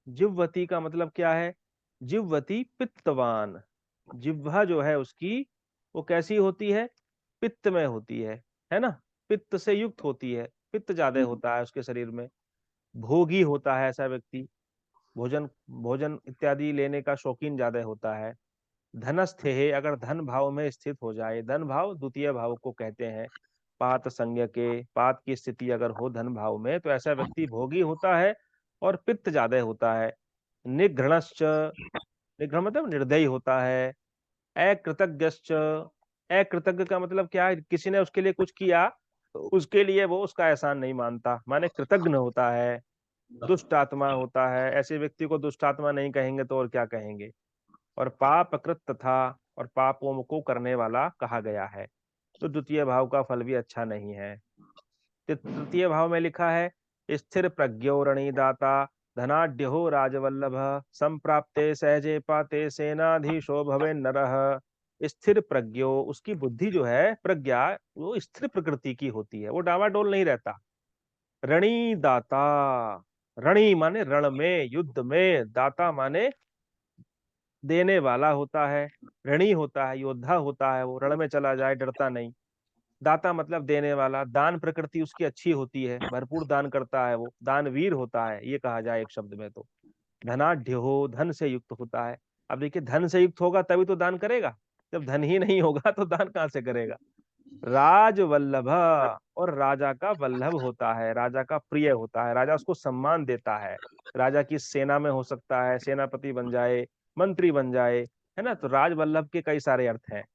जिह्वति का मतलब क्या है? जिह्वति पित्तवान, जिह्वा जो है उसकी वो कैसी होती है? पित्त में होती है ना, पित्त से युक्त होती है, पित्त ज्यादा होता है उसके शरीर में। भोगी होता है ऐसा व्यक्ति, भोजन भोजन इत्यादि लेने का शौकीन ज्यादा होता है। धनस्थ है, अगर धन भाव में स्थित हो जाए, धन भाव द्वितीय भाव को कहते हैं, पात संज्ञ के, पात की स्थिति अगर हो धन भाव में, तो ऐसा व्यक्ति भोगी होता है और पित्त ज्यादा होता है। निघ्रणश्च, निघ्रण मतलब निर्दयी होता है। अकृतज्ञश्च, अकृतज्ञ का मतलब क्या है? किसी ने उसके लिए कुछ किया तो उसके लिए वो उसका एहसान नहीं मानता, माने कृतज्ञ होता है। दुष्ट आत्मा होता है, ऐसे व्यक्ति को दुष्ट आत्मा नहीं कहेंगे तो और क्या कहेंगे। और पाप कृत तथा, और पापों को करने वाला कहा गया है। तो द्वितीय भाव का फल भी अच्छा नहीं है। तृतीय भाव में लिखा है, स्थिर प्रज्ञो रणीदाता धनाढ्यो राजवल्लभ संप्राप्ते सहजे पाते सेनाधीशो भवे नरः। स्थिर प्रज्ञो, उसकी बुद्धि जो है प्रज्ञा, वो स्थिर प्रकृति की होती है, वो डावाडोल नहीं रहता। रणीदाता, रणी माने रण में, युद्ध में, दाता माने देने वाला होता है, ऋणी होता है, योद्धा होता है, वो रण में चला जाए डरता नहीं। दाता मतलब देने वाला, दान प्रकृति उसकी अच्छी होती है, भरपूर दान करता है, वो दानवीर होता है ये कहा जाए एक शब्द में तो। धनाढ्य हो, धन से युक्त होता है। अब देखिए, धन से युक्त होगा तभी तो दान करेगा, जब धन ही नहीं होगा तो दान कहाँ से करेगा। राज वल्लभ, और राजा का वल्लभ होता है, राजा का प्रिय होता है, राजा उसको सम्मान देता है। राजा की सेना में हो सकता है, सेनापति बन जाए, मंत्री बन जाए, है ना। तो राज वल्लभ के कई सारे अर्थ हैं।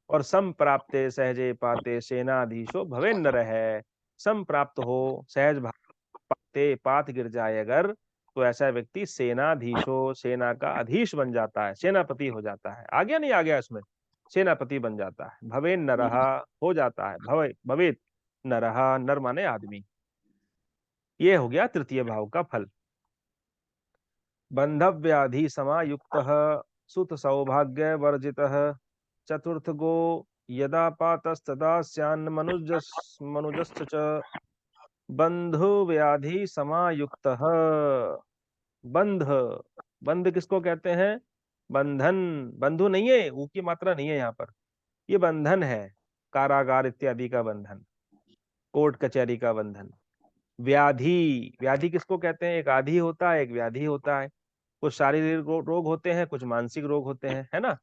और सम प्राप्ते सहजे पाते सेनाधीशो भवे न रहे, सम प्राप्त हो, सहज पाते, पात गिर जाए अगर, तो ऐसा व्यक्ति सेनाधीशो, सेना का अधीश बन जाता है, सेनापति हो जाता है। आ गया नहीं आ गया इसमें? सेनापति बन जाता है। भवे न रहा, हो जाता है, भवे भवेत न रहा, नर माने आदमी। ये हो गया तृतीय भाव का फल। बंधव्याधि समायुक्त सुत सौभाग्य वर्जित, चतुर्थ गो यदा पातस्तदा स्यान्न मनुजस्य च। बंधु व्याधि समायुक्त, बंध, बंध किसको कहते हैं? बंधन, बंधु नहीं है, ऊ की मात्रा नहीं है यहाँ पर, ये बंधन है, कारागार इत्यादि का बंधन, कोर्ट कचहरी का बंधन। व्याधि, व्याधि किसको कहते हैं? एक आधि होता है, एक व्याधि होता है। कुछ शारीरिक रोग होते हैं, कुछ मानसिक रोग होते हैं, है ना।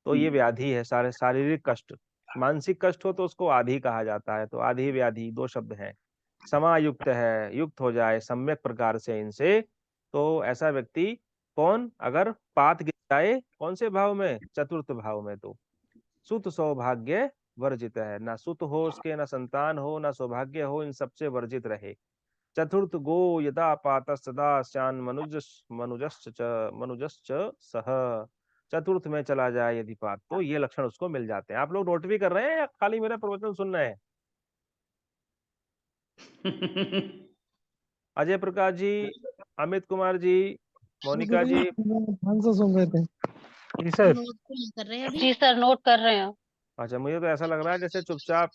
तो ये व्याधि है, सारे शारीरिक कष्ट। मानसिक कष्ट हो तो उसको आधि कहा जाता है, तो आधि व्याधि दो शब्द हैं। समायुक्त है, युक्त हो जाए सम्यक प्रकार से इनसे, तो ऐसा व्यक्ति कौन? अगर पात गिर जाए कौन से भाव में? चतुर्थ भाव में, तो सुत सौभाग्य वर्जित है, ना सुत हो उसके, ना संतान हो, ना सौभाग्य हो, इन सबसे वर्जित रहे। चतुर्थ गो यदा पात सदा श्यान मनुजश्च सह, चतुर्थ में चला जाए यदि पात, तो ये लक्षण उसको मिल जाते हैं। आप लोग नोट भी कर रहे हैं या खाली मेरा प्रवचन सुन रहे हैं? अजय प्रकाश जी, अमित कुमार जी, मोनिका जी। ढंग से सुन रहे थे। जी सर। नोट कर रहे हैं अभी। जी सर, नोट कर रहे हैं। अच्छा, मुझे तो ऐसा लग रहा है जैसे चुपचाप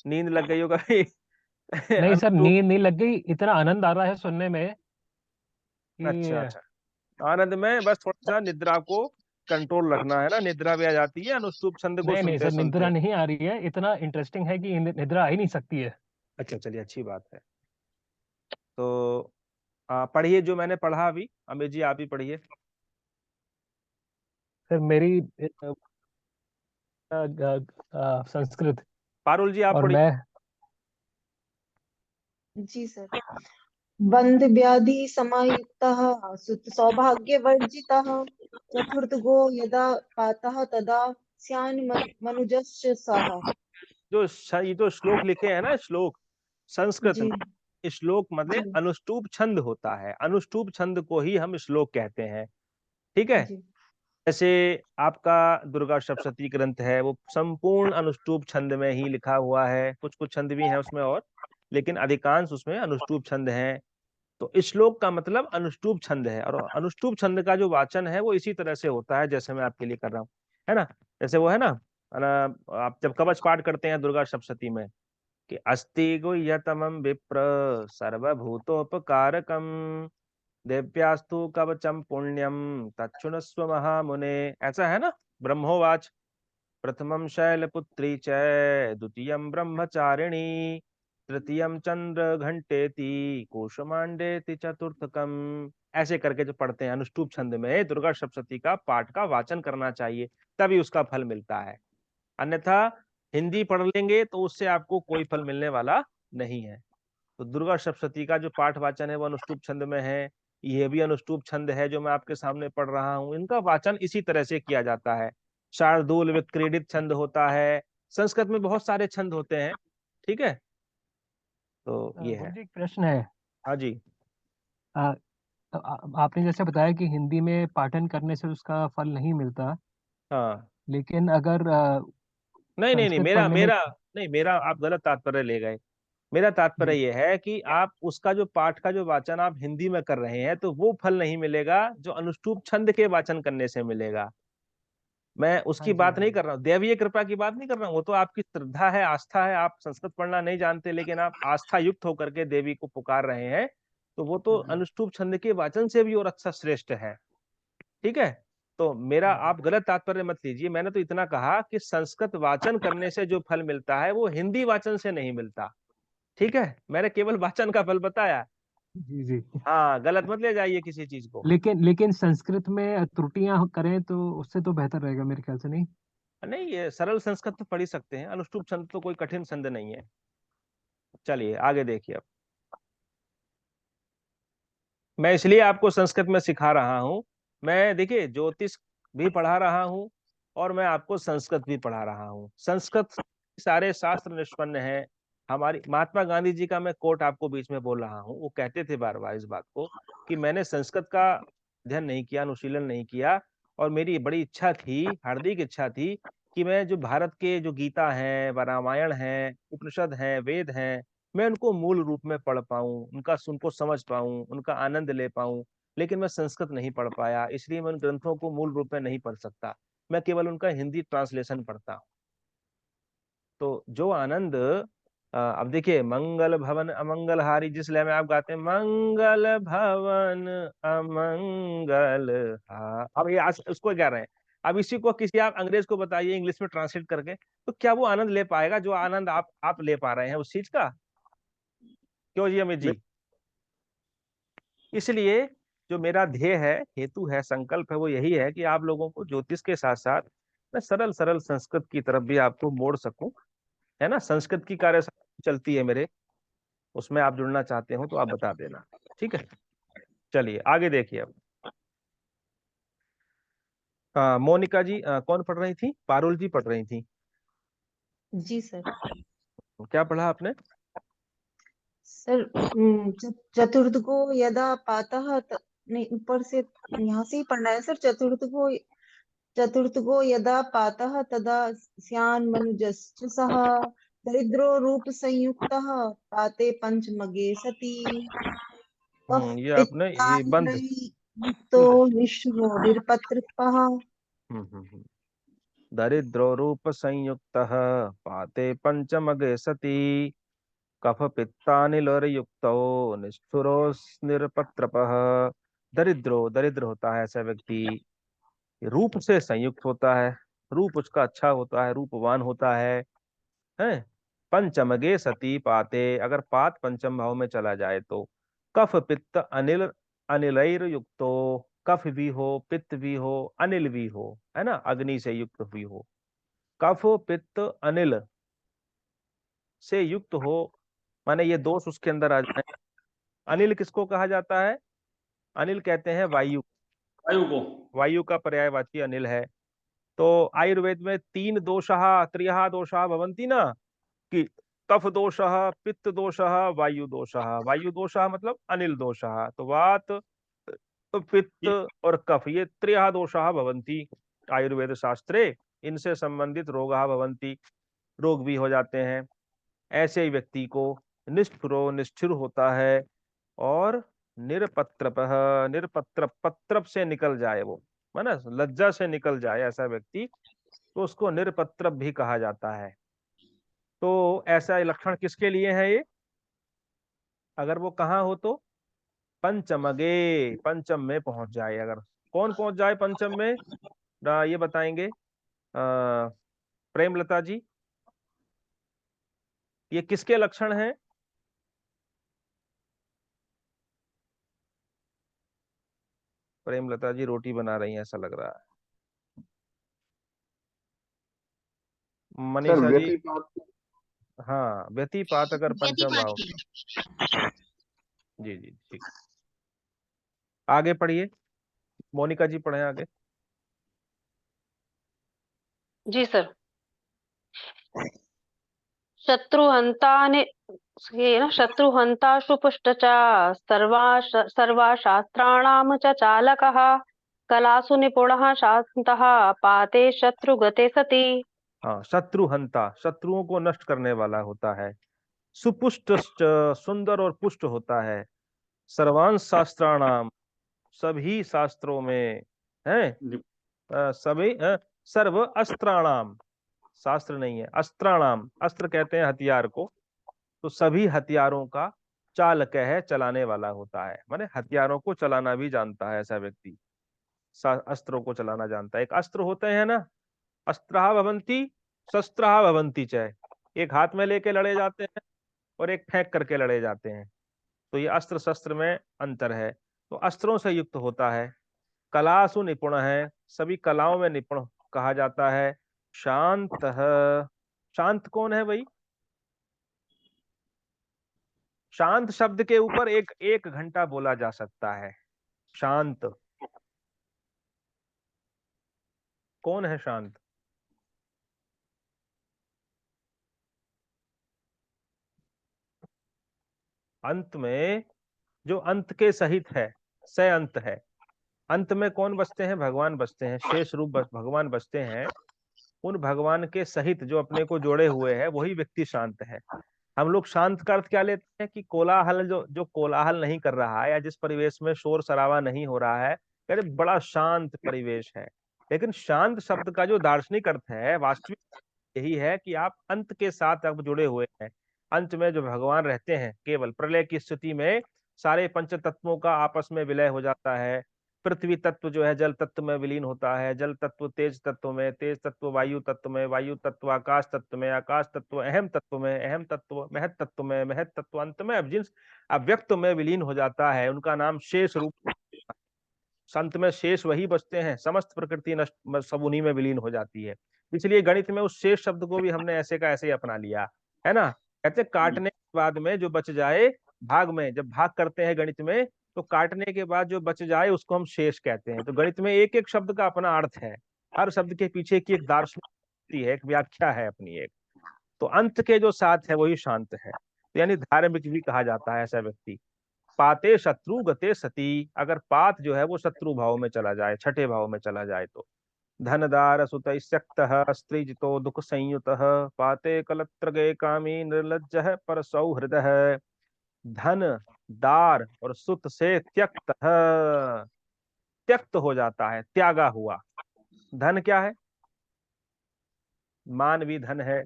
नींद लग गई हो कभी। नहीं सर, अनुष्टुप। नींद नहीं लग गई, इतना आनंद आ रहा है सुनने में अच्छा कि अच्छा, आनंद में बस थोड़ा सा निद्रा को कंट्रोल रखना है ना, निद्रा भी आ जाती है अनुष्टुप छंद को नहीं नहीं सुनते सर, निद्रा सुनते। नहीं आ रही है, इतना इंटरेस्टिंग है कि निद्रा आ ही नहीं सकती है। अच्छा चलिए, अच्छी बात है। तो पढ़िए जो मैंने पढ़ा अभी, अमित जी आप ही पढ़िए। सर मेरी संस्कृत पारुल जी आप और पढ़िए। मैं। जी सर। बंध व्याधि समायुक्तः सुत सौभाग्यवर्जितः चतुर्थगो यदा पातः तदा स्यान् मनुजस्य सः। ये जो श्लोक लिखे हैं ना, श्लोक संस्कृत जी में, श्लोक जी मतलब अनुष्टुप छंद होता है, अनुष्टुप छंद को ही हम श्लोक कहते हैं। ठीक है। जी जैसे आपका दुर्गा सप्तशती ग्रंथ है, वो संपूर्ण अनुष्टुप छंद में ही लिखा हुआ है, कुछ कुछ छंद भी हैं उसमें और, लेकिन अधिकांश उसमें अनुष्टुप छंद हैं। तो इस श्लोक का मतलब अनुष्टुप छंद है, और अनुष्टुप छंद का जो वाचन है वो इसी तरह से होता है जैसे मैं आपके लिए कर रहा हूँ, है ना। जैसे वो है ना, आप जब कवच पाठ करते हैं दुर्गा सप्तशती में, कि अस्ति गुह्यतमं विप्र सर्वभूतोपकारकम दिव्यास्तु कवचम पुण्यम तच्छृणुष्व महामुने, ऐसा है ना। ब्रह्मोवाच प्रथमं शैलपुत्री च द्वितीयं ब्रह्मचारिणी तृतीयं चंद्र घंटेति कूष्मांडेति चतुर्थकम, ऐसे करके जो पढ़ते हैं अनुष्टुप छंद में दुर्गा सप्तशती का पाठ का वाचन करना चाहिए, तभी उसका फल मिलता है। अन्यथा हिंदी पढ़ लेंगे तो उससे आपको कोई फल मिलने वाला नहीं है। तो दुर्गा सप्तशती का जो पाठ वाचन है वो अनुष्टुप छंद में है, ये भी अनुष्टुप छंद है जो मैं आपके सामने पढ़ रहा हूँ, इनका वाचन इसी तरह से किया जाता है। शार्दूल विक्रीडित छंद होता है, संस्कृत में बहुत सारे छंद होते हैं। ठीक है, तो ये गुरु है। जी एक प्रश्न है। हाँ जी। आ, आपने जैसे बताया कि हिंदी में पाठन करने से उसका फल नहीं मिलता, हाँ, लेकिन अगर नहीं नहीं नहीं, संस्कृत मेरा पढ़ने में। मेरा नहीं, मेरा आप गलत तात्पर्य ले गए। मेरा तात्पर्य जी यह है कि आप उसका जो पाठ का जो वाचन आप हिंदी में कर रहे हैं, तो वो फल नहीं मिलेगा जो अनुष्टुप छंद के वाचन करने से मिलेगा। मैं हाँ उसकी जी बात हाँ नहीं जी। कर रहा हूँ, दैवीय कृपा की बात नहीं कर रहा हूँ, वो तो आपकी श्रद्धा है, आस्था है, आप संस्कृत पढ़ना नहीं जानते लेकिन आप आस्था युक्त होकर के देवी को पुकार रहे हैं, तो वो तो हाँ जी अनुष्टुप छंद के वाचन से भी और अच्छा श्रेष्ठ है। ठीक है। तो मेरा हाँ जी। आप गलत तात्पर्य मत लीजिए, मैंने तो इतना कहा कि संस्कृत वाचन करने से जो फल मिलता है वो हिंदी वाचन से नहीं मिलता। ठीक है, मैंने केवल वाचन का फल बताया। जी जी। हाँ, गलत मत ले जाइए किसी चीज को। लेकिन संस्कृत में त्रुटियां करें तो उससे तो बेहतर रहेगा मेरे ख्याल से, नहीं? नहीं, ये सरल संस्कृत तो पढ़ ही सकते हैं, अनुष्टुप छंद तो कोई कठिन छंद नहीं है। चलिए आगे देखिए अब। मैं इसलिए आपको संस्कृत में सिखा रहा हूँ, मैं देखिए ज्योतिष भी पढ़ा रहा हूँ और मैं आपको संस्कृत भी पढ़ा रहा हूँ। संस्कृत सारे शास्त्र निष्पन्न हैं। हमारी महात्मा गांधी जी का मैं कोट आपको बीच में बोल रहा हूँ, वो कहते थे बार बार इस बात को कि मैंने संस्कृत का अध्ययन नहीं किया, अनुशीलन नहीं किया, और मेरी बड़ी इच्छा थी, हार्दिक इच्छा थी कि मैं जो भारत के जो गीता है, रामायण है, उपनिषद है, वेद हैं, मैं उनको मूल रूप में पढ़ पाऊं, उनको समझ पाऊं, उनका आनंद ले पाऊं। लेकिन मैं संस्कृत नहीं पढ़ पाया, इसलिए मैं उन ग्रंथों को मूल रूप में नहीं पढ़ सकता, मैं केवल उनका हिंदी ट्रांसलेशन पढ़ता हूं। तो जो आनंद अब देखिए, मंगल भवन अमंगल हारी, जिस लय में आप गाते हैं मंगल भवन अमंगल अब ये आज उसको क्या रहे हैं, अब इसी को किसी आप अंग्रेज को बताइए इंग्लिश में ट्रांसलेट करके, तो क्या वो आनंद ले पाएगा जो आनंद आप ले पा रहे हैं उस चीज का? क्यों जी अमित जी? इसलिए जो मेरा ध्येय है, हेतु है, संकल्प है, वो यही है कि आप लोगों को ज्योतिष के साथ साथ मैं सरल सरल संस्कृत की तरफ भी आपको मोड़ सकूं, है ना। संस्कृत की कार्यशाला चलती है मेरे, उसमें आप जुड़ना चाहते हो तो आप बता देना। ठीक है, चलिए आगे देखिए अब। मोनिका जी कौन पढ़ रही थी? पारुल जी पढ़ रही थी। जी सर। क्या पढ़ा आपने? सर चतुर्थ को यदा पातः नहीं, ऊपर से यहाँ से ही पढ़ना है सर। चतुर्थ को चतुर्थको यदा पातः तदा स्यान्मनुजश्च सः दरिद्रो रूप संयुक्तः पाते पंचमगे सति कफ ये आपने ये बंद। पित्तानिलयुक्तो निःशुभो निरपत्रपः। दरिद्रो रूप संयुक्तः पाते पंचमगे सति कफ पित्तानिलयुक्तो निष्ठुरो निरपत्रपः। दरिद्रो, दरिद्र होता है ऐसा व्यक्ति, रूप से संयुक्त होता है, रूप उसका अच्छा होता है, रूपवान होता है। पंचमगे सती पाते, अगर पात पंचम भाव में चला जाए तो कफ पित्त अनिल अनिलैर युक्तो, कफ भी हो, पित्त भी हो, अनिल भी हो, है ना, अग्नि से युक्त भी हो। कफ पित्त अनिल से युक्त हो, माने ये दोष उसके अंदर आ जाए। अनिल किसको कहा जाता है? अनिल कहते हैं वायु, वायु को। वायु का पर्यायवाची अनिल है। तो आयुर्वेद में तीन दोषः त्रियः दोषः भवन्ति ना, कि कफ दोषः, पित्त दोषः, वायु दोषः। वायु दोषः मतलब अनिल दोषः। तो वात, पित्त और कफ, ये त्रियः दोषः भवन्ति आयुर्वेद शास्त्रे, इनसे संबंधित रोगाः भवन्ति, रोग भी हो जाते हैं। ऐसे ही व्यक्ति को निष्ठुरो, निष्ठुर होता है, और निरपत्रपः, निरपत्र, पत्रप से निकल जाए वो, है ना, लज्जा से निकल जाए ऐसा व्यक्ति, तो उसको निरपत्रप भी कहा जाता है। तो ऐसा लक्षण किसके लिए है ये? अगर वो कहाँ हो तो पंचमगे, पंचम में पहुंच जाए। अगर कौन पहुंच जाए पंचम में, ये बताएंगे प्रेमलता जी, ये किसके लक्षण हैं? प्रेमलता जी रोटी बना रही हैं ऐसा लग रहा है। सर मनीषा जी, व्यतिपात। हाँ, व्यतिपात अगर पंचम व्यतिपात भाव। की। जी जी ठीक। आगे पढ़िए, मोनिका जी पढ़े आगे। जी सर। शत्रुहन्तानि ये ना शत्रुहन्ताशु पुष्टचा सर्वा शास्त्राणां च चालकः कलासु निपुणः शान्तः पाते शत्रुगते सति। हाँ, शत्रुहंता, शत्रुओं को नष्ट करने वाला होता है। सुपुष्ट, सुंदर और पुष्ट होता है। सर्वांश शास्त्राणाम, सभी शास्त्रों में है। सभी सर्व अस्त्राणाम, शास्त्र नहीं है, अस्त्राणाम, अस्त्र कहते हैं हथियार को, तो सभी हथियारों का चालक है, चलाने वाला होता है, माने हथियारों को चलाना भी जानता है ऐसा व्यक्ति, अस्त्रों को चलाना जानता है। एक अस्त्र होते हैं ना, अस्त्रहा भवन्ति शस्त्रहा भवन्ति च, एक हाथ में लेके लड़े जाते हैं और एक फेंक करके लड़े जाते हैं। तो ये अस्त्र शस्त्र में अंतर है। तो अस्त्रों से युक्त होता है। कलासु निपुण है, सभी कलाओं में निपुण कहा जाता है। शांत, शांत कौन है भाई? शांत शब्द के ऊपर एक एक घंटा बोला जा सकता है। शांत कौन है? शांत अंत में, जो अंत के सहित है, स अंत है। अंत में कौन बसते हैं? भगवान बसते हैं, शेष रूप भगवान बसते हैं। उन भगवान के सहित जो अपने को जोड़े हुए है, वही व्यक्ति शांत है। हम लोग शांत का अर्थ क्या लेते हैं? कि कोलाहल, जो जो कोलाहल नहीं कर रहा है, या जिस परिवेश में शोर शराबा नहीं हो रहा है, अरे बड़ा शांत परिवेश है। लेकिन शांत शब्द का जो दार्शनिक अर्थ है, वास्तविक यही है कि आप अंत के साथ अब जुड़े हुए हैं। अंत में जो भगवान रहते हैं, केवल प्रलय की स्थिति में सारे पंच तत्वों का आपस में विलय हो जाता है। पृथ्वी तत्व जो है जल तत्व में विलीन होता है, जल तत्व तेज तत्व में, तेज तत्व वायु तत्व में, वायु तत्व आकाश तत्व में, आकाश तत्व अहम तत्व में, अहम तत्व महत तत्व में, महत तत्व अंत में जिस अव्यक्त में विलीन हो जाता है, उनका नाम शेष रूप। संत में शेष वही बचते हैं, समस्त प्रकृति नष्ट सब उन्हीं में विलीन हो जाती है। इसलिए गणित में उस शेष शब्द को भी हमने ऐसे का ऐसे ही अपना लिया है ना। कहते काटने के बाद में जो बच जाए, भाग में जब भाग करते हैं गणित में, तो काटने के बाद जो बच जाए उसको हम शेष कहते हैं। तो गणित में एक एक शब्द का अपना अर्थ है, हर शब्द के पीछे की एक दार्शनिक है, एक व्याख्या है अपनी एक। तो अंत के जो साथ है वही शांत है, तो यानी धार्मिक भी कहा जाता है ऐसा व्यक्ति। पाते शत्रु गते सती, अगर पात जो है वो शत्रु भाव में चला जाए, छठे भाव में चला जाए तो धनदार सुतैस्यक्तः स्त्रीजितो दुख संयुतः पाते कलत्रगे कामी निर्लज्जः पर सौहृदः। धन, दार और सुत से त्यक्त, त्यक्त हो जाता है, त्यागा हुआ। धन क्या है? मानवी धन है,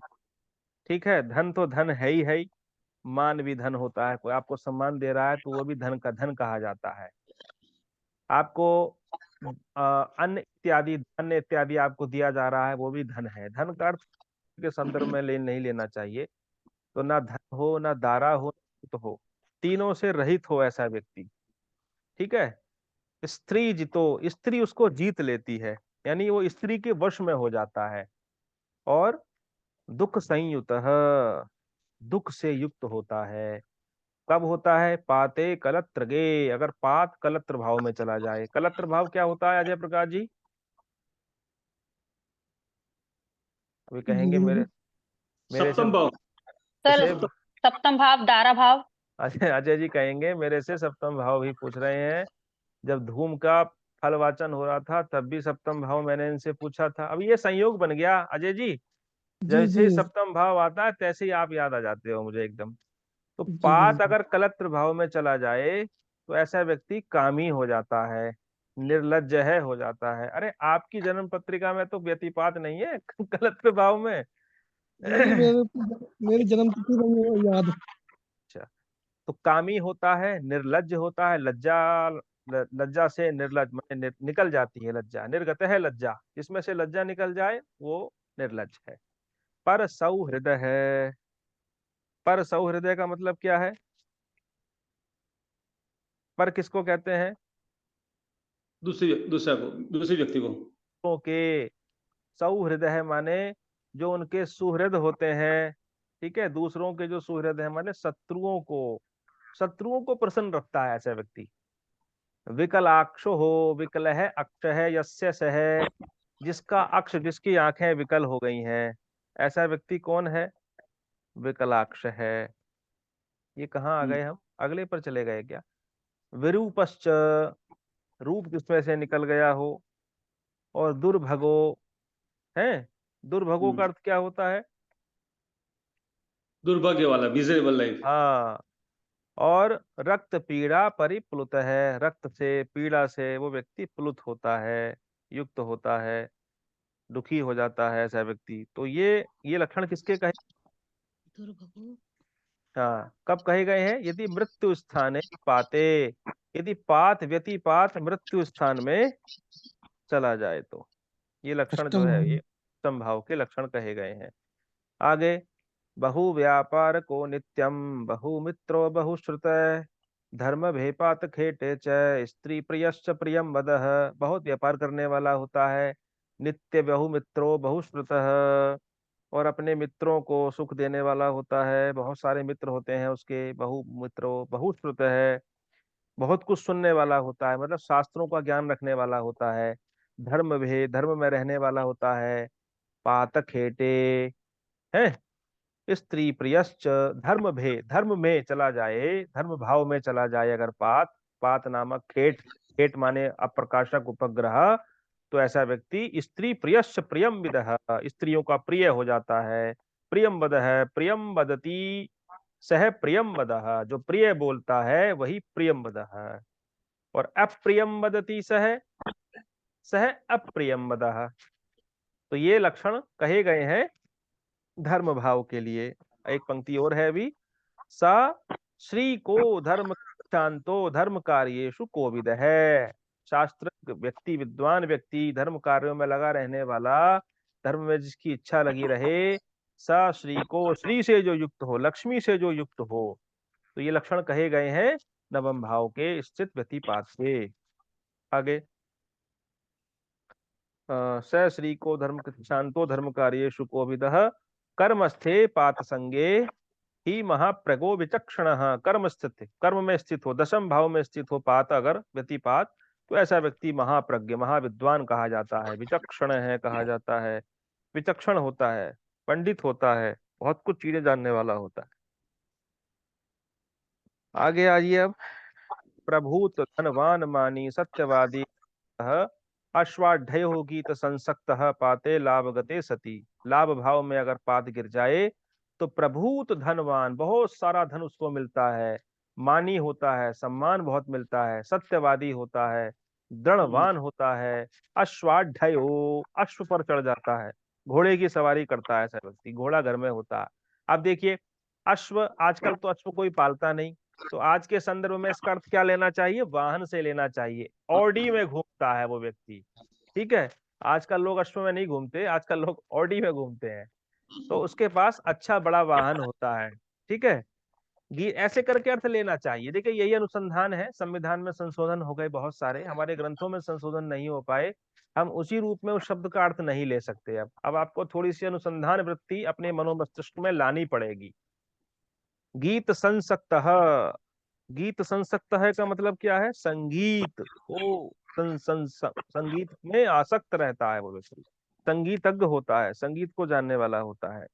ठीक है। धन तो धन है ही, मानवी धन होता है। कोई आपको सम्मान दे रहा है तो वो भी धन का धन कहा जाता है। आपको अन्न इत्यादि, धान्य इत्यादि आपको दिया जा रहा है, वो भी धन है। धन का अर्थ के संदर्भ में नहीं लेना चाहिए। तो ना धन हो, ना दारा हो, ना सुत हो, तीनों से रहित हो ऐसा व्यक्ति, ठीक है। स्त्री जितो, स्त्री उसको जीत लेती है, यानी वो स्त्री के वश में हो जाता है। और दुख संयुत, दुख से युक्त होता है। कब होता है? पाते कलत्र गे, अगर पात कलत्र भाव में चला जाए। कलत्र भाव क्या होता है अजय प्रकाश जी? अभी कहेंगे मेरे मेरे से सप्तम भाव। सर से सप्तम भाव, दारा भाव। अजय जी कहेंगे मेरे से सप्तम भाव भी पूछ रहे हैं। जब धूम का फल वाचन हो रहा था तब भी सप्तम भाव मैंने इनसे पूछा था। अब ये संयोग बन गया अजय जी, जैसे ही सप्तम भाव आता है तैसे ही आप याद आ जाते हो मुझे एकदम। तो पात अगर कलत्र भाव में चला जाए तो ऐसा व्यक्ति कामी हो जाता है, निर्लज्ज है हो जाता है। अरे आपकी जन्म पत्रिका में तो व्यतिपात नहीं है कलत्र भाव में। मेरी जन्म तिथि नहीं है याद। अच्छा, तो कामी होता है, निर्लज्ज होता है। लज्जा से निर्लज माने निकल जाती है लज्जा, निर्गत है लज्जा, इसमें से लज्जा निकल जाए वो निर्लज है। पर सौहृद है, पर सौहृदय का मतलब क्या है? पर किसको कहते हैं? दूसरे व्यक्ति को। तो के सौहृद है माने जो उनके सुहृद होते हैं, ठीक है। दूसरों के जो सुहृद है माने शत्रुओं को, शत्रुओं को प्रसन्न रखता है ऐसा व्यक्ति। विकलाक्षो हो, विकल है अक्ष है, यस्य सह, जिसका अक्ष, जिसकी आंखें विकल हो गई हैं, ऐसा व्यक्ति कौन है? विकलाक्ष है। ये कहाँ आ गए हम? अगले पर चले गए क्या? विरूपश्च, रूप जिसमें से निकल गया हो। और दुर्भगो है, दुर्भगो का अर्थ क्या होता है? दुर्भाग्य वाला, मिजरेबल लाइफ। हाँ। और रक्त पीड़ा परिप्लुत है, रक्त से, पीड़ा से वो व्यक्ति प्लुत होता है, युक्त होता है, दुखी हो जाता है ऐसा व्यक्ति। तो ये लक्षण किसके कहे? दुर्भगो। हाँ, कब कहे गए हैं? यदि मृत्यु स्थाने पाते, यदि पात व्यतिपात मृत्यु स्थान में चला जाए तो ये लक्षण जो है ये संभाव के लक्षण कहे गए हैं। आगे, बहु व्यापार को नित्यम बहु मित्रो बहुश्रुत धर्म भेपात खेटे च स्त्री प्रियश्च प्रियम वदः। बहुत व्यापार करने वाला होता है, नित्य बहु मित्रो बहुश्रुत, और अपने मित्रों को सुख देने वाला होता है। बहुत सारे मित्र होते हैं उसके, बहु मित्रो बहुश्रुत है, बहुत कुछ सुनने वाला होता है, मतलब शास्त्रों का ज्ञान रखने वाला होता है। धर्म भे, धर्म में रहने वाला होता है। पातक हेटे है, स्त्री प्रियश्च, धर्म भे, धर्म में चला जाए, धर्म भाव में चला जाए अगर पात, पात नामक खेट, खेट माने अप्रकाशक उपग्रह, तो ऐसा व्यक्ति स्त्री प्रियश्च प्रियम विदः, स्त्रियों का प्रिय हो जाता है। प्रियम वद है, प्रियम वदती सह प्रियम वदः, जो प्रिय बोलता है वही प्रियम वदः। और अप्रियम वदती सह, सह अप्रियम वदः। तो ये लक्षण कहे गए हैं धर्म भाव के लिए। एक पंक्ति और है भी, सा श्री को धर्म शांतो धर्म कार्येषु कोविद है। शास्त्र व्यक्ति, विद्वान व्यक्ति, धर्म कार्यों में लगा रहने वाला, धर्म में जिसकी इच्छा लगी रहे, सा श्री को, श्री से जो युक्त हो, लक्ष्मी से जो युक्त हो। तो ये लक्षण कहे गए हैं नवम भाव के स्थित व्यतिपात से। आगे, स श्री को धर्म शांतो धर्म कार्येषु कोविदः कर्मस्थे पात संगे ही महाप्रगो विचक्षण। कर्म स्थित, कर्म में स्थित हो, दशम भाव में स्थित हो पात अगर व्यतिपात, तो ऐसा व्यक्ति महाप्रज्ञ, महाविद्वान कहा जाता है, विचक्षण है कहा जाता है, विचक्षण होता है, पंडित होता है, बहुत कुछ चीजें जानने वाला होता है। आगे आइए अब, प्रभूत धनवान मानी सत्यवादी अश्वाढ्यो गीत संसक्तः पाते लाभ गते सती। लाभ भाव में अगर पात गिर जाए तो प्रभूत धनवान, बहुत सारा धन उसको मिलता है, मानी होता है, सम्मान बहुत मिलता है, सत्यवादी होता है, दृढ़वान होता है। अश्वाढ्यो, अश्व पर चढ़ जाता है, घोड़े की सवारी करता है ऐसा व्यक्ति, घोड़ा घर में होता है। अब देखिए अश्व, आजकल तो अश्व कोई पालता नहीं, तो आज के संदर्भ में इसका अर्थ क्या लेना चाहिए? वाहन से लेना चाहिए। ऑडी में घूमता है वो व्यक्ति, ठीक है। आजकल लोग अश्व में नहीं घूमते, आजकल लोग ऑडी में घूमते हैं, तो उसके पास अच्छा बड़ा वाहन होता है, ठीक है। ऐसे करके अर्थ लेना चाहिए। देखिए यही अनुसंधान है, संविधान में संशोधन हो गए बहुत सारे, हमारे ग्रंथों में संशोधन नहीं हो पाए, हम उसी रूप में उस शब्द का अर्थ नहीं ले सकते। अब आपको थोड़ी सी अनुसंधान वृत्ति अपने मनोमस्तिष्क में लानी पड़ेगी। गीत संसक्तः, गीत संसक्तः का मतलब क्या है? संगीत को संगीत में आसक्त रहता है वो व्यक्ति, संगीतज्ञ होता है, संगीत को जानने वाला होता है।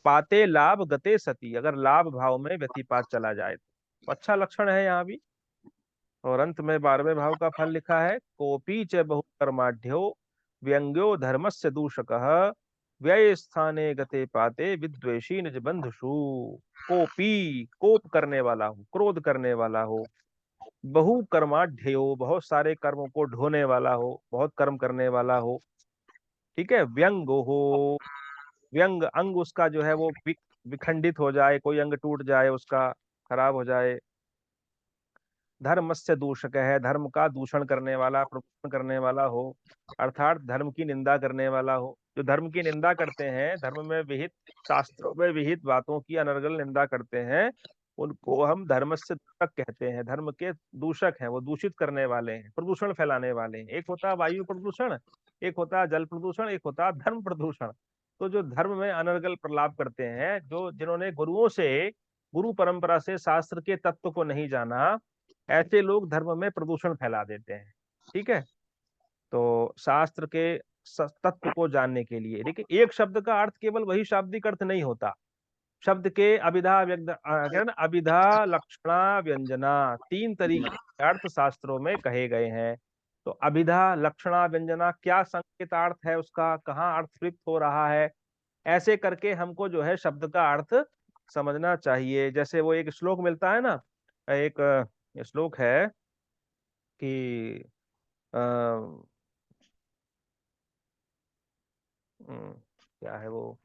पाते लाभ गते सती, अगर लाभ भाव में व्यतिपात चला जाए तो अच्छा लक्षण है यहाँ भी। और अंत में 12वें भाव का फल लिखा है, कोपी च बहुकर्माढ्यो व्यंग्यो धर्मस्य दूषकः व्यय स्थाने गते पाते विद्वेषी निज बंधुषु। कोपी, कोप करने वाला हो, क्रोध करने वाला हो, बहुकर्माढ्यो, बहुत सारे कर्मों को ढोने वाला हो, बहुत कर्म करने वाला हो, ठीक है। व्यंग हो, व्यंग अंग उसका जो है वो विखंडित हो जाए, कोई अंग टूट जाए उसका, खराब हो जाए। धर्मस्य दूषक है, धर्म का दूषण करने वाला, प्रदूषण करने वाला हो, अर्थात धर्म की निंदा करने वाला हो। जो धर्म की निंदा करते हैं, धर्म में विहित, शास्त्रों में विहित बातों की अनर्गल निंदा करते हैं, उनको हम धर्मस्य दूषक कहते हैं। धर्म के दूषक हैं, वो दूषित करने वाले हैं, प्रदूषण फैलाने वाले हैं। एक होता है वायु प्रदूषण, एक होता है जल प्रदूषण, एक होता है धर्म प्रदूषण। तो जो धर्म में अनर्गल प्रलाप करते हैं, जो जिन्होंने गुरुओं से, गुरु परंपरा से शास्त्र के तत्व को नहीं जाना, ऐसे लोग धर्म में प्रदूषण फैला देते हैं, ठीक है। तो शास्त्र के तत्व को जानने के लिए देखिए, एक शब्द का अर्थ केवल वही शाब्दिक अर्थ नहीं होता, शब्द के अभिधा अभिधा लक्षणा व्यंजना, 3 तरीके के अर्थ शास्त्रों में कहे गए हैं। तो अभिधा लक्षणा व्यंजना, क्या संकेतार्थ है उसका, कहाँ अर्थ प्रयुक्त हो रहा है, ऐसे करके हमको जो है शब्द का अर्थ समझना चाहिए। जैसे वो एक श्लोक मिलता है ना, एक श्लोक है कि क्या है वो,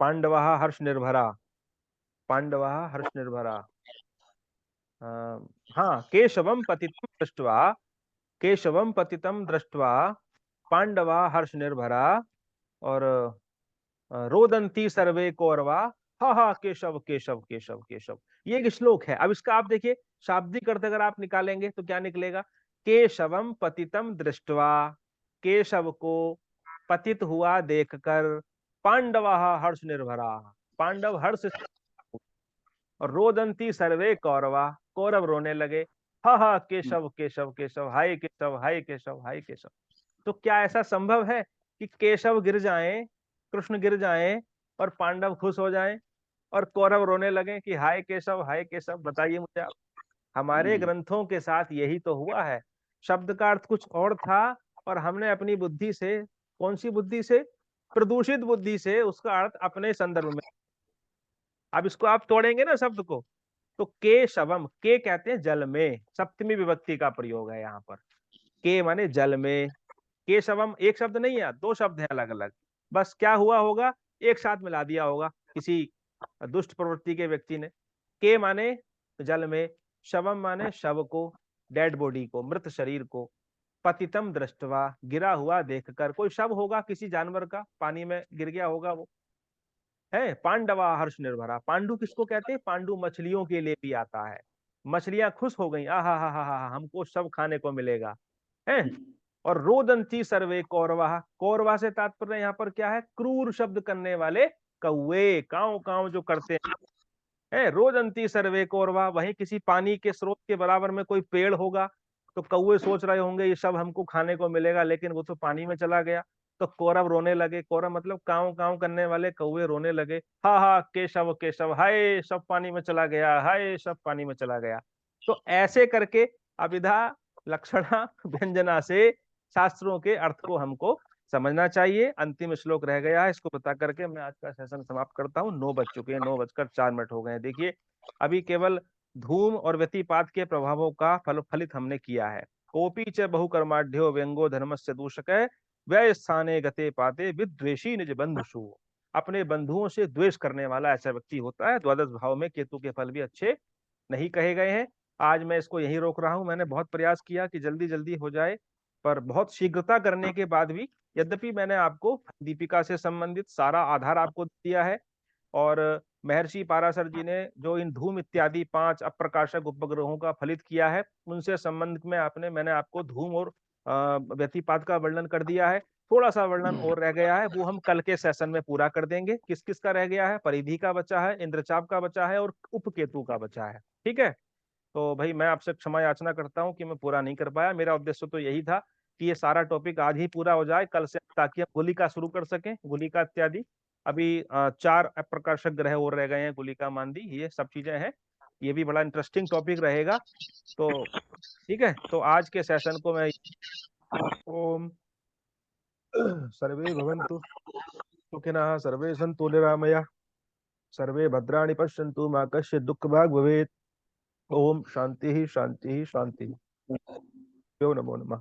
पांडवा हर्ष निर्भरा, पांडवा हर्ष निर्भरा, हाँ, केशवम पतितम दृष्ट्वा, केशवम पतितम दृष्ट्वा पांडवा हर्ष निर्भरा, और रोदंती सर्वे कौरवा, हा हा केशव केशव केशव केशव। ये एक श्लोक है। अब इसका आप देखिए शाब्दिक अर्थ अगर आप निकालेंगे तो क्या निकलेगा? केशवम पतितम दृष्ट्वा, केशव को पतित हुआ देखकर पांडवा हर्ष निर्भरा, पांडव हर्ष, और रोदंती सर्वे कौरवा, कौरव रोने लगे, हा हा केशव केशव केशव, हाय केशव हाय केशव हाय केशव। तो क्या ऐसा संभव है कि केशव गिर जाएं, कृष्ण गिर जाएं और पांडव खुश हो जाएं और कौरव रोने लगे कि हाय केशव हाय केशव? बताइए मुझे आप। हमारे ग्रंथों के साथ यही तो हुआ है। शब्द का अर्थ कुछ और था और हमने अपनी बुद्धि से, कौन सी बुद्धि से? प्रदूषित बुद्धि से उसका अर्थ अपने संदर्भ में। अब इसको आप तोड़ेंगे ना शब्द को, तो केशवम, के कहते हैं जल में, सप्तमी विभक्ति का प्रयोग है यहाँ पर। के माने जल में, केशवम एक शब्द नहीं है, 2 शब्द है अलग अलग। बस क्या हुआ होगा, एक साथ मिला दिया होगा किसी दुष्ट प्रवृत्ति के व्यक्ति ने। के माने जल में, शवम माने शव को, डेड बॉडी को, मृत शरीर को, पतितम दृष्टवा, गिरा हुआ देखकर, कोई शव होगा किसी जानवर का, पानी में गिर गया होगा वो है। पांडवा हर्ष निर्भरा, पांडु किसको कहते हैं? पांडु मछलियों के लिए भी आता है। मछलियां खुश हो गई, आहा हा हा हा, हमको सब खाने को मिलेगा, है। और रोदंती सर्वे कौरवा, कौरवा से तात्पर्य यहाँ पर क्या है? क्रूर शब्द करने वाले कौवे, काव काव जो करते हैं। रोदंती सर्वे कौरवा, वहीं किसी पानी के स्रोत के बराबर में कोई पेड़ होगा तो कौवे सोच रहे होंगे ये सब हमको खाने को मिलेगा, लेकिन वो तो पानी में चला गया। तो कौरव रोने लगे, कौरव मतलब काव काव करने वाले कौवे रोने लगे, हा हा केशव केशव, हाय सब पानी में चला गया, हाय सब पानी में चला गया। तो ऐसे करके अभिधा लक्षणा व्यंजना से शास्त्रों के अर्थ को हमको समझना चाहिए। अंतिम श्लोक रह गया है, इसको बता करके मैं आज का सेशन समाप्त करता हूँ। 9 बज चुके हैं, 9:04 हो गए हैं। देखिए अभी केवल धूम और व्यतिपात के प्रभावों का फलित हमने किया है। कोपी च बहुकर्माढ्यो व्यंगो धर्मस्य दूषक व्यय स्थाने गते पाते विद्वेषी निज बंधुषु। अपने बंधुओं से द्वेष करने वाला ऐसा व्यक्ति होता है। द्वादश भाव में केतु के फल भी अच्छे नहीं कहे गए हैं। आज मैं इसको यहीं रोक रहा हूं। मैंने बहुत प्रयास किया कि जल्दी जल्दी हो जाए, पर बहुत शीघ्रता करने के बाद भी, यद्यपि मैंने आपको दीपिका से संबंधित सारा आधार आपको दिया है, और महर्षि पाराशर जी ने जो इन धूम इत्यादि 5 अप्रकाशक उपग्रहों का फलित किया है, उनसे संबंध में मैंने आपको धूम और व्यतिपात का वर्णन कर दिया है। थोड़ा सा वर्णन और रह गया है, वो हम कल के सेशन में पूरा कर देंगे। किस किस का रह गया है? परिधि का बचा है, इंद्रचाप का बचा है, और उपकेतु का बचा है। ठीक है, तो भाई मैं आपसे क्षमा याचना करता हूं कि मैं पूरा नहीं कर पाया। मेरा उद्देश्य तो यही था कि ये सारा टॉपिक आज ही पूरा हो जाए कल से, ताकि हम गुलिका शुरू कर सकें, गुलिका इत्यादि। अभी 4 अप्रकाशक ग्रह और रह गए हैं, गुलिका मांदी, ये सब चीजें हैं। ये भी बड़ा इंटरेस्टिंग टॉपिक रहेगा। तो ठीक है, तो आज के सेशन को मैं ओम सर्वे भवन्तु सुखिनः, सर्वे सन्तु निरामया, सर्वे भद्राणि पश्यन्तु, मा कश्चित् दुःखभाग् भवेत्। ओम शांति ही शांति ही शांति। नमो नमः।